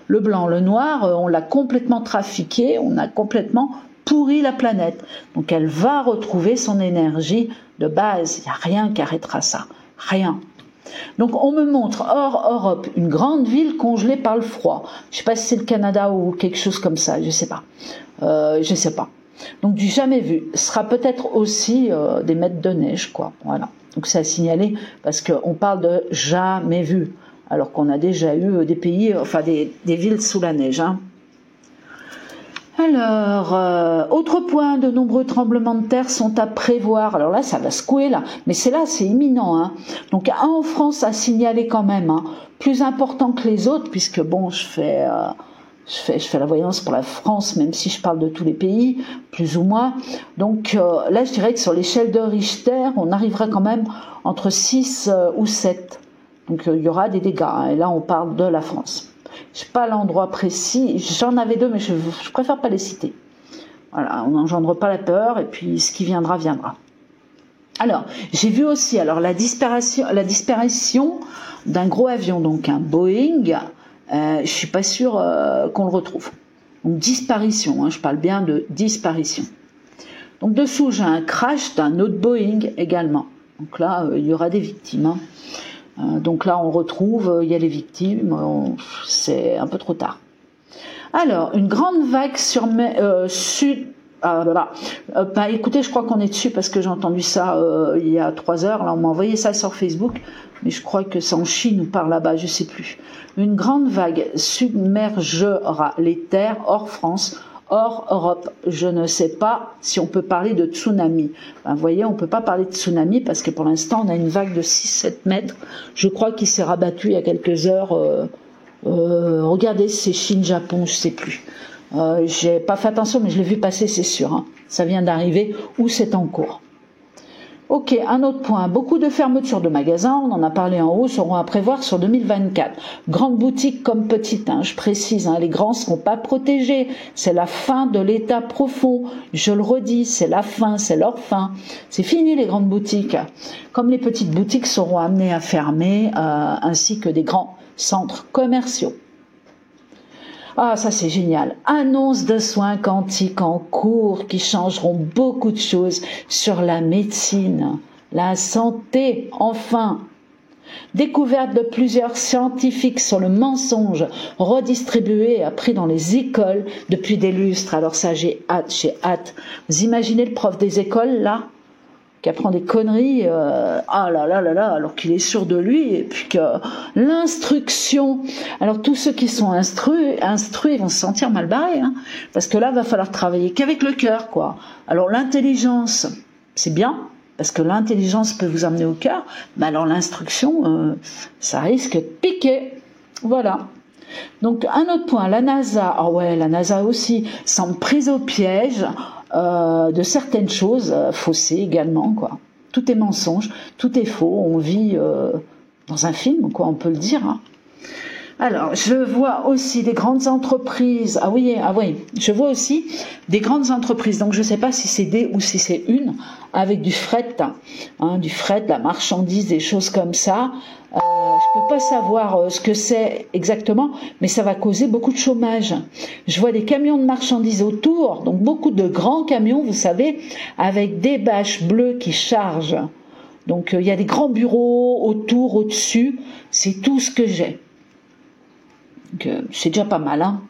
Speaker 1: le blanc, le noir, on l'a complètement trafiqué, on a complètement pourri la planète. Donc elle va retrouver son énergie de base. Il n'y a rien qui arrêtera ça, rien. Donc on me montre hors Europe une grande ville congelée par le froid. Je sais pas si c'est le Canada ou quelque chose comme ça, je sais pas. Donc du jamais vu. Ce sera peut-être aussi des mètres de neige quoi. Voilà. Donc c'est à signaler parce qu'on parle de jamais vu, alors qu'on a déjà eu des pays, enfin des villes sous la neige. Hein. Alors, autre point, de nombreux tremblements de terre sont à prévoir. Alors là, ça va secouer là, mais c'est imminent. Hein. Donc un en France à signaler quand même, hein. Plus important que les autres, puisque bon, je fais la voyance pour la France, même si je parle de tous les pays, plus ou moins. Donc là, je dirais que sur l'échelle de Richter, on arrivera quand même entre 6 ou 7. Donc il y aura des dégâts, hein. Et là, on parle de la France. Je sais pas l'endroit précis, j'en avais 2 mais je préfère pas les citer. Voilà, on n'engendre pas la peur et puis ce qui viendra viendra. Alors, j'ai vu aussi la disparition d'un gros avion, donc un Boeing, je suis pas sûre qu'on le retrouve. Donc disparition, hein, je parle bien de disparition. Donc dessous, j'ai un crash d'un autre Boeing également. Donc là, il y aura des victimes. Hein. Donc là, on retrouve, il y a les victimes, c'est un peu trop tard. Alors, une grande vague écoutez, je crois qu'on est dessus parce que j'ai entendu ça il y a 3 heures. Là, on m'a envoyé ça sur Facebook, mais je crois que c'est en Chine ou par là-bas, je sais plus. Une grande vague submergera les terres hors France, hors Europe. Je ne sais pas si on peut parler de tsunami. Ben, vous voyez, on ne peut pas parler de tsunami parce que pour l'instant, on a une vague de 6-7 mètres. Je crois qu'il s'est rabattu il y a quelques heures. Regardez, c'est Chine, Japon, je ne sais plus. J'ai pas fait attention, mais je l'ai vu passer, c'est sûr. Hein. Ça vient d'arriver ou c'est en cours. Ok, un autre point. Beaucoup de fermetures de magasins, on en a parlé en haut, seront à prévoir sur 2024. Grandes boutiques comme petites, hein, je précise, hein, les grands ne seront pas protégés. C'est la fin de l'état profond. Je le redis, c'est la fin, c'est leur fin. C'est fini les grandes boutiques. Comme les petites boutiques seront amenées à fermer, ainsi que des grands centres commerciaux. Ah, ça c'est génial. Annonce de soins quantiques en cours qui changeront beaucoup de choses sur la médecine, la santé, enfin. Découverte de plusieurs scientifiques sur le mensonge redistribué et appris dans les écoles depuis des lustres. Alors ça, j'ai hâte. Vous imaginez le prof des écoles, là, qui apprend des conneries, ah là là là là, alors qu'il est sûr de lui, et puis que l'instruction, alors tous ceux qui sont instruits vont se sentir mal barrés, hein, parce que là, va falloir travailler qu'avec le cœur, quoi. Alors l'intelligence, c'est bien, parce que l'intelligence peut vous amener au cœur, mais alors l'instruction, ça risque de piquer, voilà. Donc un autre point, la NASA, ah ouais, la NASA aussi semble prise au piège de certaines choses, faussées également, quoi. Tout est mensonge, tout est faux, on vit dans un film, quoi, on peut le dire. Hein. Alors, je vois aussi des grandes entreprises, ah oui, je vois aussi des grandes entreprises, donc je ne sais pas si c'est des ou si c'est une, avec du fret, hein, la marchandise, des choses comme ça. Je peux pas savoir ce que c'est exactement, mais ça va causer beaucoup de chômage. Je vois des camions de marchandises autour, donc beaucoup de grands camions, vous savez, avec des bâches bleues qui chargent. Donc il y a des grands bureaux autour, au-dessus, c'est tout ce que j'ai. Donc c'est déjà pas mal, hein.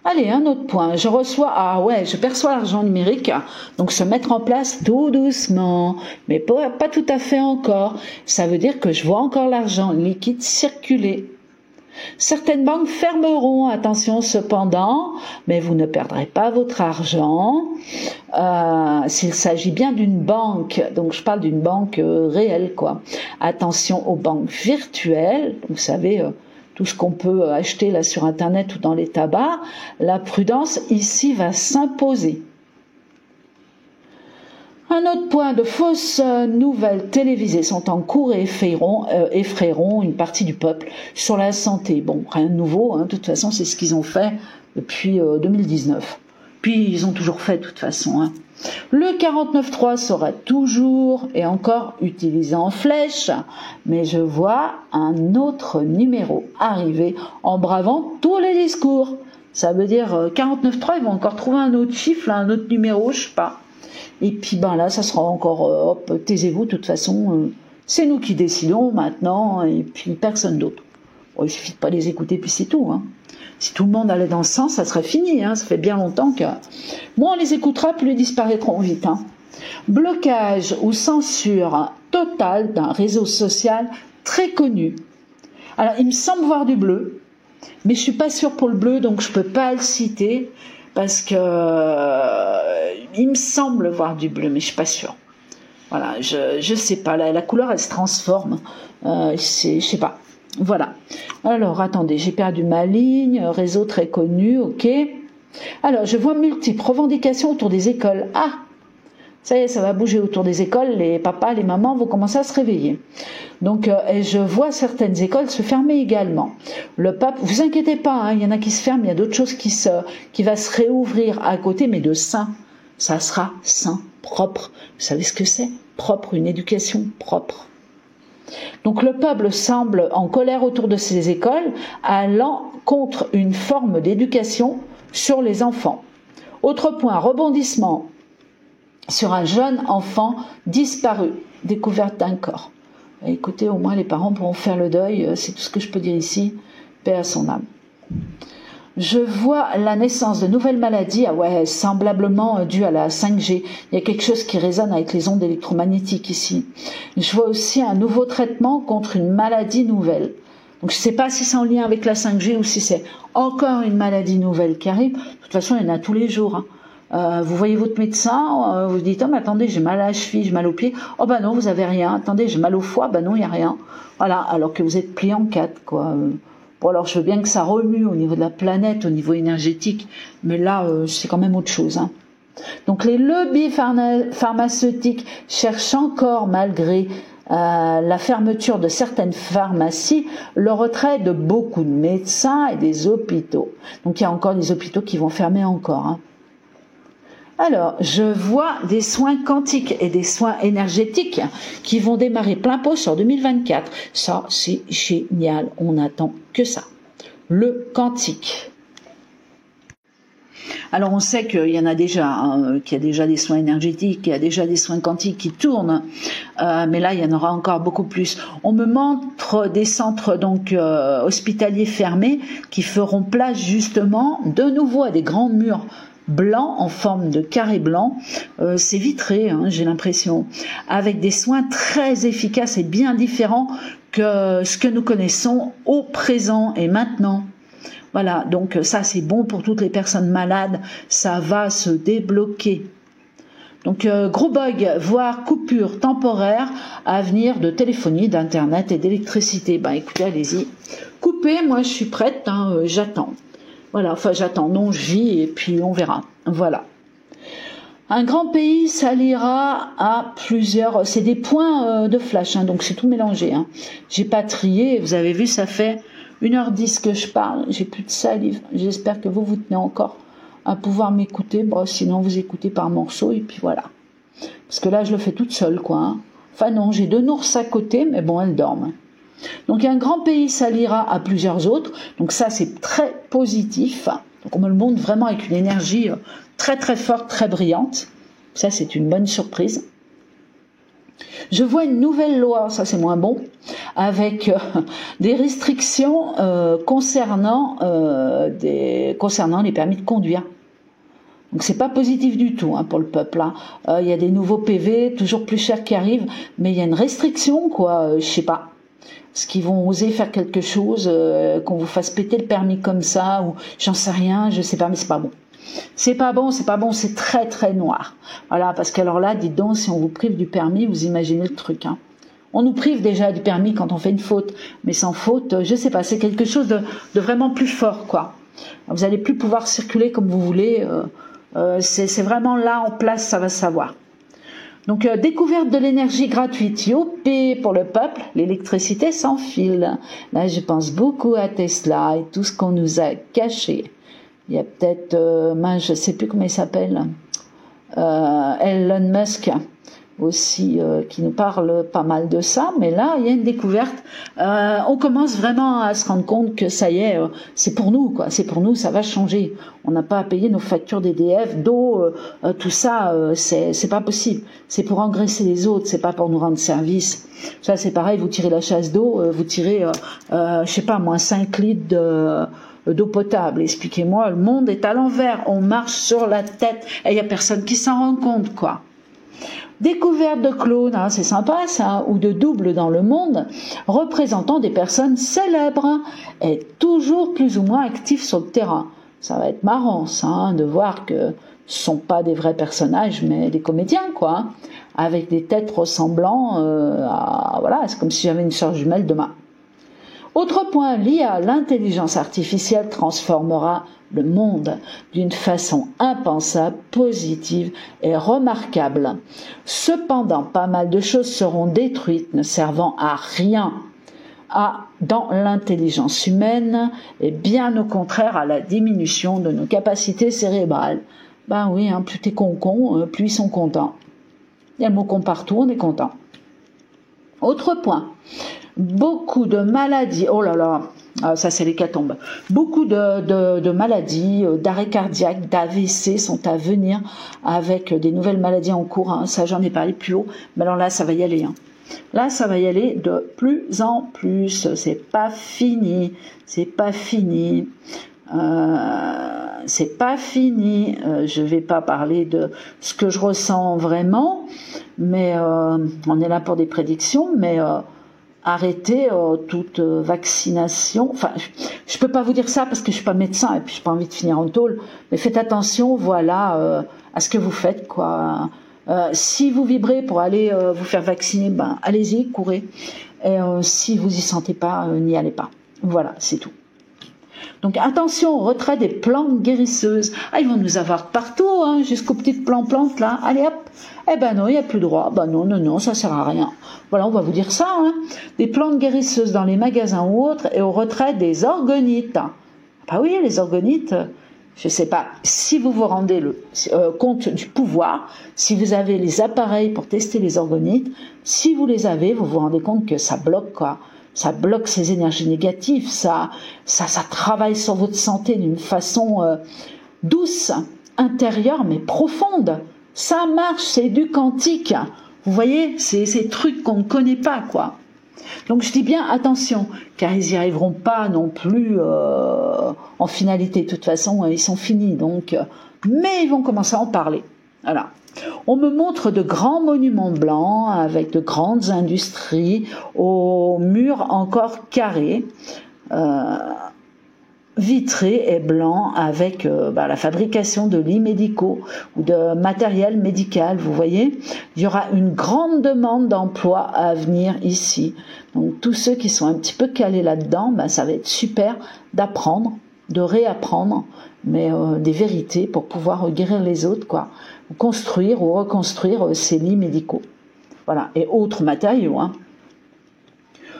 Speaker 1: Allez, un autre point, je perçois l'argent numérique, donc se mettre en place tout doucement, mais pas tout à fait encore. Ça veut dire que je vois encore l'argent liquide circuler. Certaines banques fermeront, attention cependant, mais vous ne perdrez pas votre argent s'il s'agit bien d'une banque, donc je parle d'une banque réelle, quoi. Attention aux banques virtuelles, vous savez... tout ce qu'on peut acheter là sur Internet ou dans les tabacs, la prudence ici va s'imposer. Un autre point, de fausses nouvelles télévisées sont en cours et effrayeront une partie du peuple sur la santé. Bon, rien de nouveau, hein, de toute façon c'est ce qu'ils ont fait depuis 2019. Puis ils ont toujours fait de toute façon. Hein. Le 49.3 sera toujours et encore utilisé en flèche, mais je vois un autre numéro arriver en bravant tous les discours. Ça veut dire 49.3, ils vont encore trouver un autre chiffre, là, un autre numéro, je sais pas. Et puis ben là, ça sera encore, hop, taisez-vous, de toute façon, c'est nous qui décidons maintenant, et puis personne d'autre. Bon, il suffit de pas les écouter, puis c'est tout, hein. Si tout le monde allait dans ce sens, ça serait fini. Hein. Ça fait bien longtemps que... Moins on les écoutera, plus ils disparaîtront vite. Hein. Blocage ou censure totale d'un réseau social très connu. Alors, il me semble voir du bleu, mais je suis pas sûre pour le bleu, donc je peux pas le citer, parce que il me semble voir du bleu, mais je suis pas sûre. Voilà, je sais pas. La couleur, elle se transforme. Je sais pas. Voilà. Alors, attendez, j'ai perdu ma ligne. Réseau très connu, ok. Alors, je vois multiples revendications autour des écoles. Ah, ça y est, ça va bouger autour des écoles. Les papas, les mamans vont commencer à se réveiller. Donc, et je vois certaines écoles se fermer également. Le pape, vous inquiétez pas, hein, il y en a qui se ferment, il y a d'autres choses qui va se réouvrir à côté, mais de sain. Ça sera sain, propre. Vous savez ce que c'est? Propre, une éducation propre. Donc le peuple semble en colère autour de ces écoles, allant contre une forme d'éducation sur les enfants. Autre point, rebondissement sur un jeune enfant disparu, découverte d'un corps. Écoutez, au moins les parents pourront faire le deuil, c'est tout ce que je peux dire ici, paix à son âme. Je vois la naissance de nouvelles maladies, semblablement dues à la 5G. Il y a quelque chose qui résonne avec les ondes électromagnétiques ici. Je vois aussi un nouveau traitement contre une maladie nouvelle. Donc je ne sais pas si c'est en lien avec la 5G ou si c'est encore une maladie nouvelle qui arrive. De toute façon, il y en a tous les jours. Vous voyez votre médecin, vous dites « Oh, mais attendez, j'ai mal à la cheville, j'ai mal aux pieds. » « Oh, bah non, vous avez rien. Attendez, j'ai mal au foie. » « Bah non, il n'y a rien. » Voilà, alors que vous êtes plié en quatre, quoi. Bon, alors je veux bien que ça remue au niveau de la planète, au niveau énergétique, mais là, c'est quand même autre chose. Donc les lobbies pharmaceutiques cherchent encore, malgré la fermeture de certaines pharmacies, le retrait de beaucoup de médecins et des hôpitaux. Donc il y a encore des hôpitaux qui vont fermer encore. Alors, je vois des soins quantiques et des soins énergétiques qui vont démarrer plein pot sur 2024. Ça, c'est génial. On n'attend que ça. Le quantique. Alors, on sait qu'il y en a déjà, qu'il y a déjà des soins énergétiques, qu'il y a déjà des soins quantiques qui tournent, mais là, il y en aura encore beaucoup plus. On me montre des centres donc hospitaliers fermés qui feront place justement de nouveau à des grands murs blanc en forme de carré blanc, c'est vitré, j'ai l'impression, avec des soins très efficaces et bien différents que ce que nous connaissons au présent et maintenant. Voilà, donc ça c'est bon pour toutes les personnes malades, ça va se débloquer. Donc gros bug, voire coupure temporaire à venir de téléphonie, d'internet et d'électricité. Ben écoutez, allez-y, coupez, moi je suis prête, j'attends. Voilà, enfin j'attends, non, je vis et puis on verra. Voilà. Un grand pays s'alliera à plusieurs... C'est des points de flash, donc c'est tout mélangé. J'ai pas trié, vous avez vu, ça fait 1h10 que je parle, j'ai plus de salive. J'espère que vous tenez encore à pouvoir m'écouter. Bon, sinon vous écoutez par morceaux et puis voilà. Parce que là, je le fais toute seule, quoi. Enfin non, j'ai 2 nourses à côté, mais bon, elles dorment. Donc un grand pays s'alliera à plusieurs autres, donc ça c'est très positif, donc on me le montre vraiment avec une énergie très très forte, très brillante, ça c'est une bonne surprise. Je vois une nouvelle loi, ça c'est moins bon, avec des restrictions concernant les permis de conduire. Donc c'est pas positif du tout pour le peuple. Il y a des nouveaux PV, toujours plus chers qui arrivent, mais il y a une restriction, je sais pas. Est-ce qu'ils vont oser faire quelque chose, qu'on vous fasse péter le permis comme ça, ou j'en sais rien, je sais pas, mais c'est pas bon. C'est pas bon, c'est très très noir. Voilà, parce qu'alors là, dites donc, si on vous prive du permis, vous imaginez le truc. On nous prive déjà du permis quand on fait une faute, mais sans faute, je sais pas, c'est quelque chose de vraiment plus fort, quoi. Vous allez plus pouvoir circuler comme vous voulez, c'est vraiment là en place, ça va se savoir. Donc, découverte de l'énergie gratuite, youpi pour le peuple, l'électricité sans fil. Là, je pense beaucoup à Tesla et tout ce qu'on nous a caché. Il y a peut-être, je ne sais plus comment il s'appelle, Elon Musk aussi, qui nous parle pas mal de ça, mais là, il y a une découverte. On commence vraiment à se rendre compte que ça y est, c'est pour nous, quoi. C'est pour nous, ça va changer. On n'a pas à payer nos factures d'EDF, d'eau, tout ça, c'est pas possible. C'est pour engraisser les autres, c'est pas pour nous rendre service. Ça, c'est pareil, vous tirez la chasse d'eau, vous tirez, je sais pas, moins 5 litres d'eau potable. Expliquez-moi, le monde est à l'envers, on marche sur la tête, et il y a personne qui s'en rend compte, quoi. Découverte de clones, c'est sympa ça, ou de doubles dans le monde, représentant des personnes célèbres et toujours plus ou moins actifs sur le terrain. Ça va être marrant ça, de voir que ce sont pas des vrais personnages, mais des comédiens, quoi, avec des têtes ressemblant voilà, c'est comme si j'avais une sœur jumelle demain. Autre point, l'IA, l'intelligence artificielle transformera le monde d'une façon impensable, positive et remarquable. Cependant, pas mal de choses seront détruites, ne servant à rien dans l'intelligence humaine et bien au contraire à la diminution de nos capacités cérébrales. Ben oui, plus t'es con, plus ils sont contents. Il y a le mot con partout, on est content. Autre point, beaucoup de maladies, oh là là, ça c'est l'hécatombe, beaucoup de maladies, d'arrêt cardiaque, d'AVC sont à venir avec des nouvelles maladies en cours, ça j'en ai parlé plus haut, mais alors là ça va y aller. Là ça va y aller de plus en plus, c'est pas fini, c'est pas fini. Je vais pas parler de ce que je ressens vraiment, mais on est là pour des prédictions, mais arrêter toute vaccination. Enfin, je peux pas vous dire ça parce que je suis pas médecin et puis j'ai pas envie de finir en tôle. Mais faites attention, voilà, à ce que vous faites, quoi. Si vous vibrez pour aller vous faire vacciner, ben allez-y, courez. Et si vous y sentez pas, n'y allez pas. Voilà, c'est tout. Donc attention au retrait des plantes guérisseuses. Ah, ils vont nous avoir partout, hein, jusqu'aux petites plantes là. Allez hop. Eh ben non, il n'y a plus droit. Ben non, ça sert à rien. Voilà, on va vous dire ça. Hein. Des plantes guérisseuses dans les magasins ou autres et au retrait des orgonites. Bah oui, les orgonites, je sais pas, si vous vous rendez compte du pouvoir, si vous avez les appareils pour tester les orgonites, si vous les avez, vous vous rendez compte que ça bloque, quoi. Ça bloque ces énergies négatives, ça travaille sur votre santé d'une façon douce, intérieure, mais profonde. Ça marche, c'est du quantique. Vous voyez, c'est ces trucs qu'on ne connaît pas, quoi. Donc je dis bien attention, car ils n'y arriveront pas non plus en finalité. De toute façon, ils sont finis. Donc, mais ils vont commencer à en parler. Voilà. On me montre de grands monuments blancs avec de grandes industries aux murs encore carrés, vitrés et blancs avec la fabrication de lits médicaux ou de matériel médical. Vous voyez, il y aura une grande demande d'emploi à venir ici. Donc tous ceux qui sont un petit peu calés là-dedans, ça va être super d'apprendre, de réapprendre, mais des vérités pour pouvoir guérir les autres, quoi. Construire ou reconstruire ces lits médicaux. Voilà, et autres matériaux. Hein.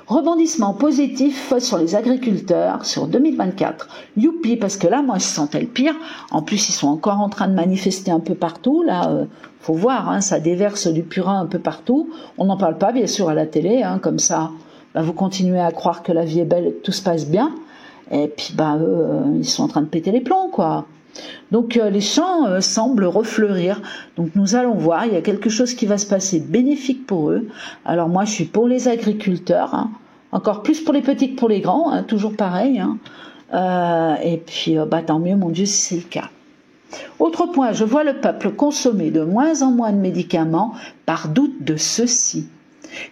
Speaker 1: Rebondissement positif sur les agriculteurs sur 2024. Youpi, parce que là, moi, je sentais le pire. En plus, ils sont encore en train de manifester un peu partout. Là, faut voir, hein, ça déverse du purin un peu partout. On n'en parle pas, bien sûr, à la télé. Hein, comme ça, vous continuez à croire que la vie est belle et que tout se passe bien. Et puis, ils sont en train de péter les plombs, quoi. Donc les champs semblent refleurir. Donc nous allons voir, il y a quelque chose qui va se passer bénéfique pour eux. Alors moi je suis pour les agriculteurs, hein. Encore plus pour les petits que pour les grands, hein, toujours pareil. Hein. Et puis tant mieux, mon Dieu, si c'est le cas. Autre point, je vois le peuple consommer de moins en moins de médicaments par doute de ceci.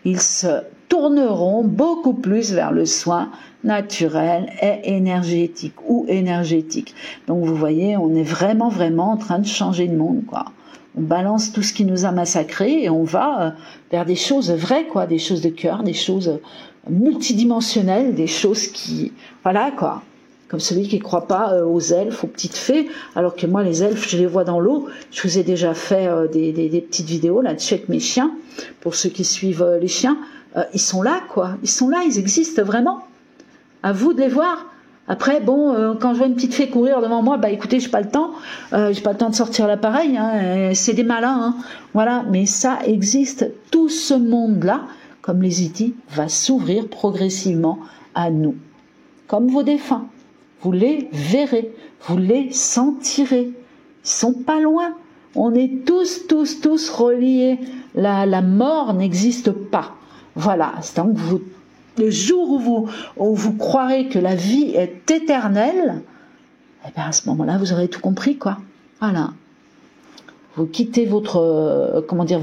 Speaker 1: Ils se tourneront beaucoup plus vers le soin naturel et énergétique ou énergétique. Donc vous voyez, on est vraiment en train de changer de monde, quoi. On balance tout ce qui nous a massacrés et on va vers des choses vraies, quoi, des choses de cœur, des choses multidimensionnelles, des choses qui, voilà, quoi. Comme celui qui ne croit pas aux elfes, aux petites fées, alors que moi les elfes, je les vois dans l'eau. Je vous ai déjà fait des petites vidéos là-dessus avec mes chiens, pour ceux qui suivent les chiens. Ils sont là, quoi. Ils sont là, ils existent vraiment. À vous de les voir. Après, quand je vois une petite fée courir devant moi, écoutez, j'ai pas le temps de sortir l'appareil, hein, c'est des malins, hein, voilà, mais ça existe, tout ce monde-là, comme les E.T., va s'ouvrir progressivement à nous, comme vos défunts, vous les verrez, vous les sentirez, ils sont pas loin, on est tous reliés, la mort n'existe pas, voilà, c'est donc le jour où vous croirez que la vie est éternelle, à ce moment-là, vous aurez tout compris, quoi. Voilà. Vous quittez votre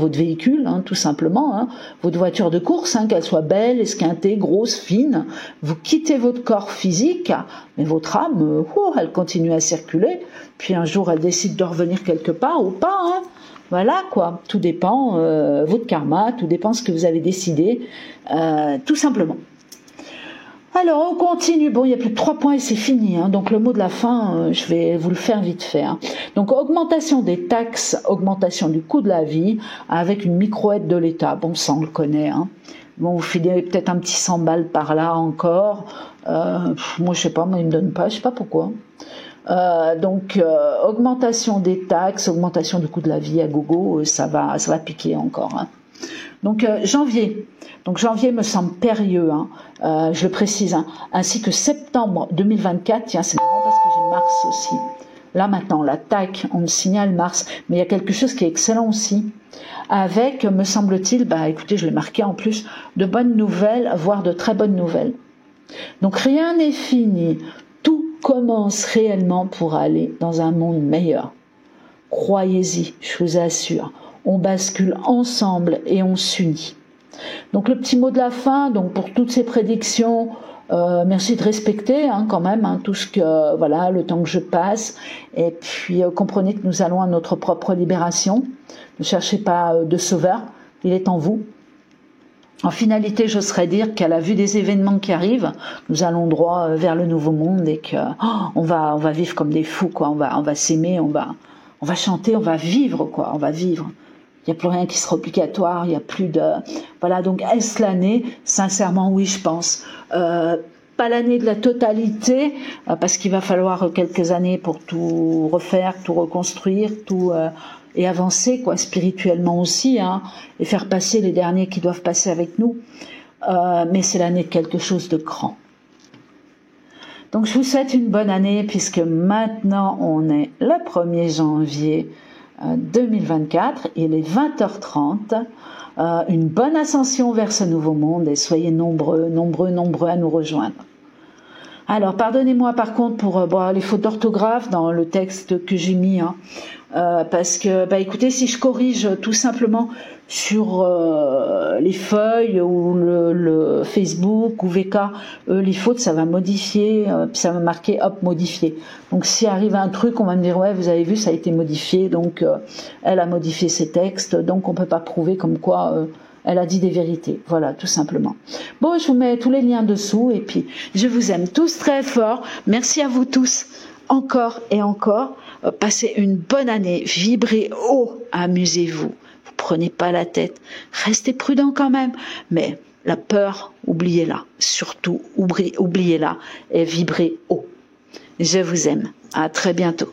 Speaker 1: véhicule, hein, tout simplement, hein, votre voiture de course, hein, qu'elle soit belle, esquintée, grosse, fine. Vous quittez votre corps physique, mais votre âme, elle continue à circuler. Puis un jour, elle décide de revenir quelque part ou pas, hein. Voilà, quoi. Tout dépend, votre karma, tout dépend de ce que vous avez décidé, tout simplement. Alors, on continue. Bon, il y a plus de 3 points et c'est fini. Hein. Donc, le mot de la fin, je vais vous le faire vite fait. Hein. Donc, augmentation des taxes, augmentation du coût de la vie, avec une micro-aide de l'État. Bon, ça, on le connaît. Hein. Bon, vous filez peut-être un petit 100 balles par là encore. Moi, je sais pas, ils me donnent pas, je sais pas pourquoi. Donc augmentation des taxes, augmentation du coût de la vie à gogo, ça va piquer encore. Hein. Donc janvier me semble périlleux, hein, je le précise, hein, ainsi que septembre 2024. Tiens, c'est marrant parce que j'ai Mars aussi. Là maintenant, la tac, on me signale Mars, mais il y a quelque chose qui est excellent aussi. Avec, me semble-t-il, écoutez, je l'ai marqué en plus, de bonnes nouvelles, voire de très bonnes nouvelles. Donc rien n'est fini. Tout commence réellement pour aller dans un monde meilleur. Croyez-y, je vous assure. On bascule ensemble et on s'unit. Donc le petit mot de la fin, donc pour toutes ces prédictions, merci de respecter quand même tout ce que voilà, le temps que je passe, et puis comprenez que nous allons à notre propre libération. Ne cherchez pas de sauveur, il est en vous. En finalité, j'oserais dire qu'à la vue des événements qui arrivent, nous allons droit vers le nouveau monde, et que on va vivre comme des fous, quoi. On va s'aimer, on va chanter, on va vivre, quoi. On va vivre. Il n'y a plus rien qui sera obligatoire, il n'y a plus de... Voilà, donc est-ce l'année? Sincèrement, oui, je pense. Pas l'année de la totalité, parce qu'il va falloir quelques années pour tout refaire, tout reconstruire, tout... et avancer, quoi, spirituellement aussi, et faire passer les derniers qui doivent passer avec nous. Mais c'est l'année de quelque chose de grand. Donc je vous souhaite une bonne année, puisque maintenant on est le 1er janvier 2024, il est 20h30. Une bonne ascension vers ce nouveau monde, et soyez nombreux à nous rejoindre. Alors, pardonnez-moi par contre pour les fautes d'orthographe dans le texte que j'ai mis, parce que, écoutez, si je corrige tout simplement sur les feuilles ou le Facebook ou VK, les fautes, ça va modifier, puis ça va marquer, hop, modifié. Donc, s'il arrive un truc, on va me dire, ouais, vous avez vu, ça a été modifié, donc elle a modifié ses textes, donc on peut pas prouver comme quoi... elle a dit des vérités, voilà, tout simplement. Bon, je vous mets tous les liens dessous, et puis je vous aime tous très fort. Merci à vous tous, encore et encore. Passez une bonne année, vibrez haut, amusez-vous. Vous prenez pas la tête, restez prudents quand même, mais la peur, oubliez-la. Surtout, oubliez-la et vibrez haut. Je vous aime. À très bientôt.